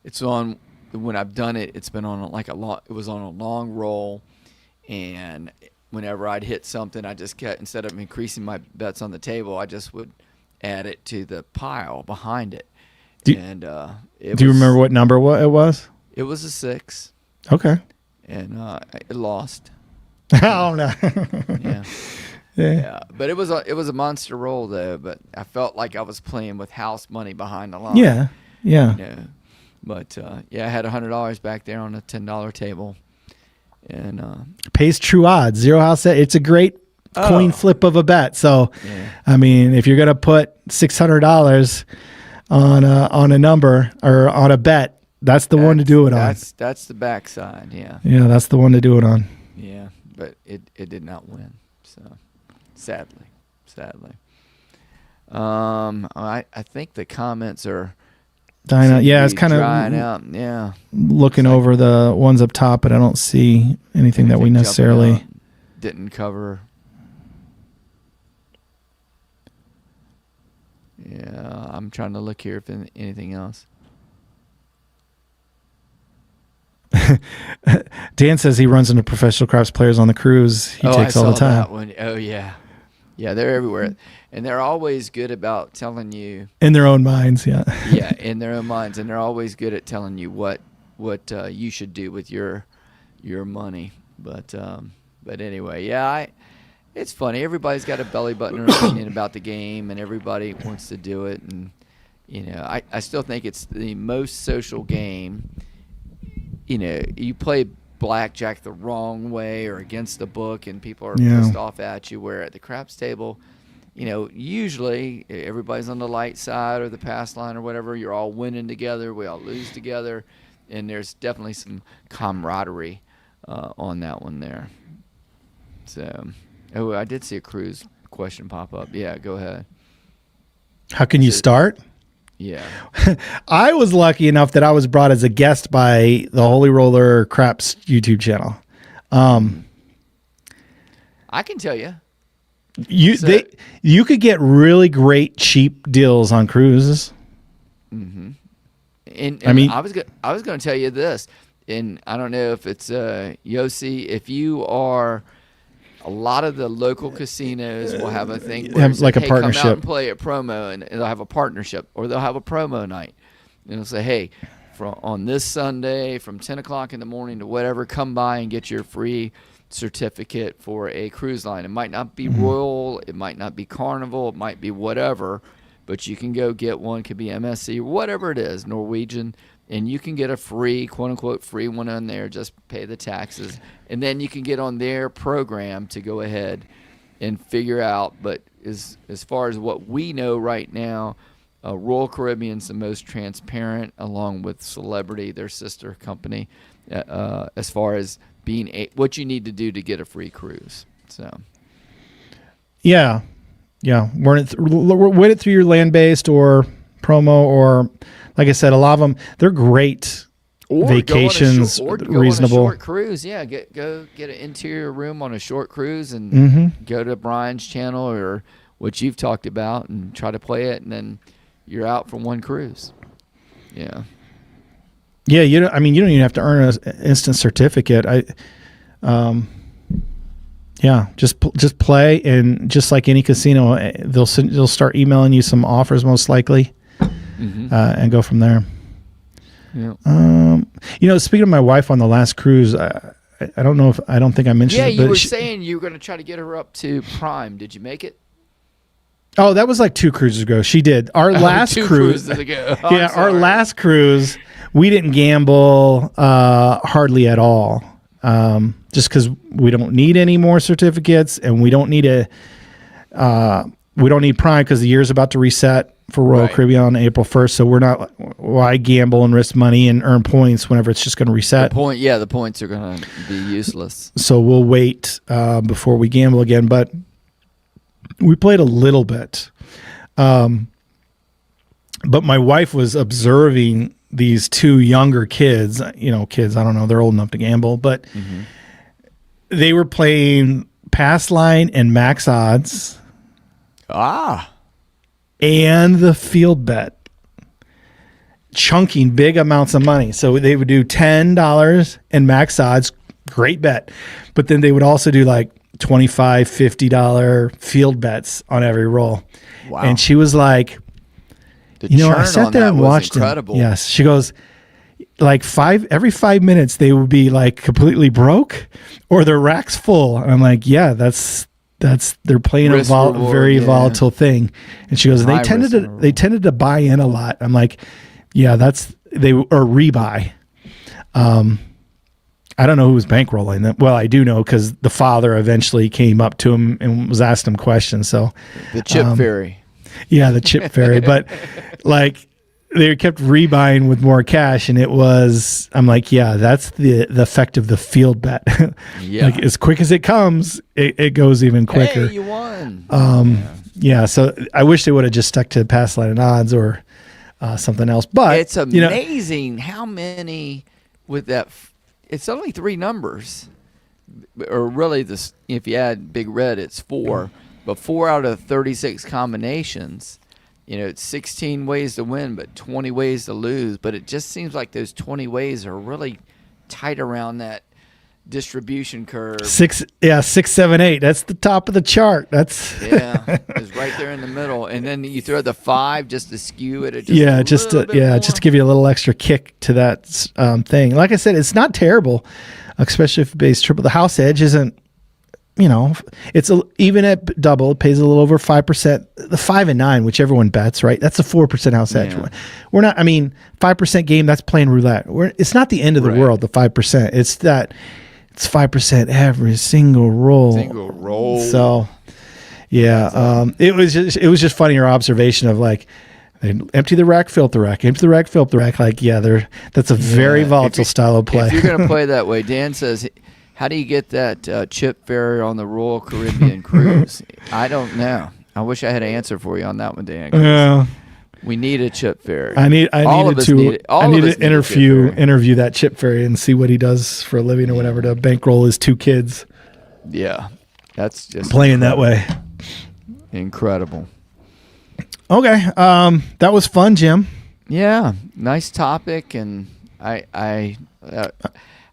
it's on. When I've done it, it's been on it was on a long roll, and whenever I'd hit something, I just kept, instead of increasing my bets on the table, I just would add it to the pile behind it. Do you remember what number it was? It was a 6. Okay. And it lost. Oh no. Yeah. But it was a monster roll though. But I felt like I was playing with house money behind the line. Yeah. But I had $100 back there on a $10 table, and pays true odds, zero house set. It's a great coin flip of a bet. So, I mean, if you're gonna put $600 on a number or on a bet, that's the one to do it on. That's the backside. Yeah. Yeah, that's the one to do it on. Yeah, but it did not win. So, sadly. I think the comments are. Yeah, it's kind of drying out. Yeah, looking over the ones up top, but I don't see anything that we necessarily didn't cover. Yeah, I'm trying to look here if anything else. Dan says he runs into professional craps players on the cruise. He takes all the time. That one. Oh yeah, they're everywhere. And they're always good about telling you in their own minds, in their own minds, and they're always good at telling you what you should do with your money. But anyway, it's funny. Everybody's got a belly button or opinion about the game, and everybody wants to do it. And I still think it's the most social game. You play blackjack the wrong way or against the book, and people are pissed off at you. Where at the craps table, usually everybody's on the light side or the pass line or whatever. You're all winning together. We all lose together. And there's definitely some camaraderie on that one there. So, Oh, I did see a cruise question pop up. Yeah, go ahead. How can you start? Yeah. I was lucky enough that I was brought as a guest by the Holy Roller Craps YouTube channel. I can tell you. You could get really great cheap deals on cruises. And I mean, I was going to tell you this, and I don't know if it's Yossi. If you are, a lot of the local casinos will have a thing where Have like a hey, come out partnership. and play a promo, and they'll have a partnership, or they'll have a promo night, and they'll say, hey, on this Sunday from 10 o'clock in the morning to whatever, come by and get your free certificate for a cruise line. It might not be Royal, it might not be Carnival, it might be whatever, but you can go get one. Could be MSC, whatever it is, Norwegian, and you can get a free, quote unquote, free one on there. Just pay the taxes, and then you can get on their program to go ahead and figure out. But as far as what we know right now, Royal Caribbean's the most transparent, along with Celebrity, their sister company, as far as being what you need to do to get a free cruise. So, Yeah. Run it through your land-based or promo, or like I said, a lot of them, they're great or vacations, go on reasonable. a short cruise. Yeah, go get an interior room on a short cruise and go to Brian's channel or what you've talked about and try to play it, and then you're out for one cruise. Yeah. Yeah, you don't even have to earn an instant certificate. Just play, and just like any casino, they'll start emailing you some offers most likely, and go from there. Yeah. Speaking of my wife on the last cruise, I don't think I mentioned it. Yeah, you were she, saying you were going to try to get her up to Prime. Did you make it? Oh, that was like 2 cruises ago. She did. Our last Two cruise. cruises ago. Yeah, our last cruise, we didn't gamble hardly at all. Just because we don't need any more certificates, and we don't need Prime because the year's about to reset for Royal Caribbean on April 1st. So we're not, why gamble and risk money and earn points whenever it's just going to reset? The points are going to be useless. So we'll wait before we gamble again. But we played a little bit. But my wife was observing these 2 younger kids, I don't know, they're old enough to gamble, but they were playing Pass Line and Max Odds. And the field bet, chunking big amounts of money. So they would do $10 and Max Odds, great bet. But then they would also do like $25, $50 field bets on every roll. Wow. And she was like, I sat there and watched them. Yes. She goes, like every 5 minutes they would be like completely broke or their rack's full. And I'm like, yeah, they're playing a very volatile thing. And she goes, they tended to buy in a lot. I'm like, yeah, rebuy. I don't know who was bankrolling them. Well, I do know because the father eventually came up to him and was asking him questions. So the chip fairy. Yeah, the chip fairy. But like they kept rebuying with more cash, and I'm like, yeah, that's the effect of the field bet. Yeah. Like as quick as it comes, it goes even quicker. Hey, you won. Yeah, so I wish they would have just stuck to Pass Line and Odds or something else. But it's amazing how many with that. It's only 3 numbers, or really this. If you add Big Red, it's 4. But 4 out of 36 combinations, it's 16 ways to win, but 20 ways to lose. But it just seems like those 20 ways are really tight around that distribution curve. 6, 7, 8. That's the top of the chart. It's right there in the middle, and then you throw the 5 just to skew it. Just to give you a little extra kick to that thing. Like I said, it's not terrible, especially if base triple. The house edge isn't. Even at double, it pays a little over 5%. The 5 and 9, which everyone bets, right? That's a 4% house edge. We're not. 5% game. That's playing roulette. It's not the end of the world. The 5%. It's 5% every single roll. So, yeah. It was just funny your observation of like. They empty the rack, fill the rack. Empty the rack, fill the rack. Like, that's a very volatile style of play. If you're going to play that way, Dan says. How do you get that chip fairy on the Royal Caribbean cruise? I don't know. I wish I had an answer for you on that one, Dan. 'Cause Yeah. we need a chip fairy. I needed to interview interview that chip fairy and see what he does for a living or whatever to bankroll his 2 kids Yeah, that's just playing that way. incredible. Okay, that was fun, Jim. Yeah, nice topic, and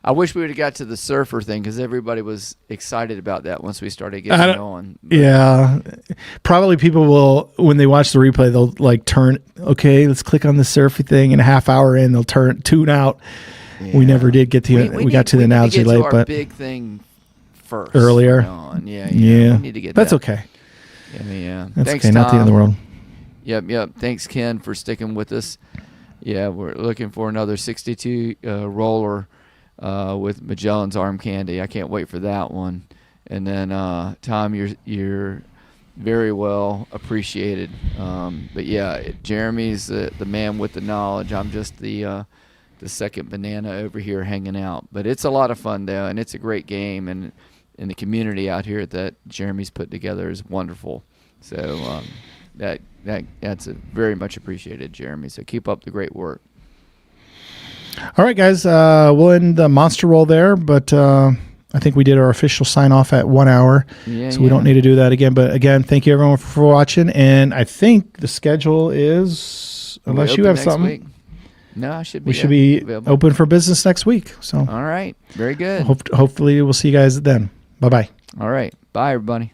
I wish we would have got to the surfer thing because everybody was excited about that once we started getting going. Yeah, probably people will, when they watch the replay, they'll like turn. Okay, let's click on the surfy thing, and a half hour in, they'll tune out. Yeah. We never did get to. We got to the analogy late, but big thing first earlier. Yeah. We need to get that's that. Okay. Yeah. That's Thanks, okay. Tom. Not the end of the world. Yep. Thanks, Ken, for sticking with us. Yeah, we're looking for another 62 roller with Magellan's Arm Candy. I can't wait for that one. And then Tom, you're very well appreciated. But yeah, Jeremy's the man with the knowledge. I'm just the second banana over here hanging out. But it's a lot of fun though, and it's a great game, and the community out here that Jeremy's put together is wonderful. So that's very much appreciated, Jeremy. So keep up the great work. All right, guys. We'll end the monster roll there, but I think we did our official sign off at 1 hour, so we don't need to do that again. But again, thank you everyone for watching. And I think the schedule is, unless you have something. Week? No, I should be. We should be available. Open for business next week. So all right, very good. Hopefully, we'll see you guys then. Bye bye. All right, bye everybody.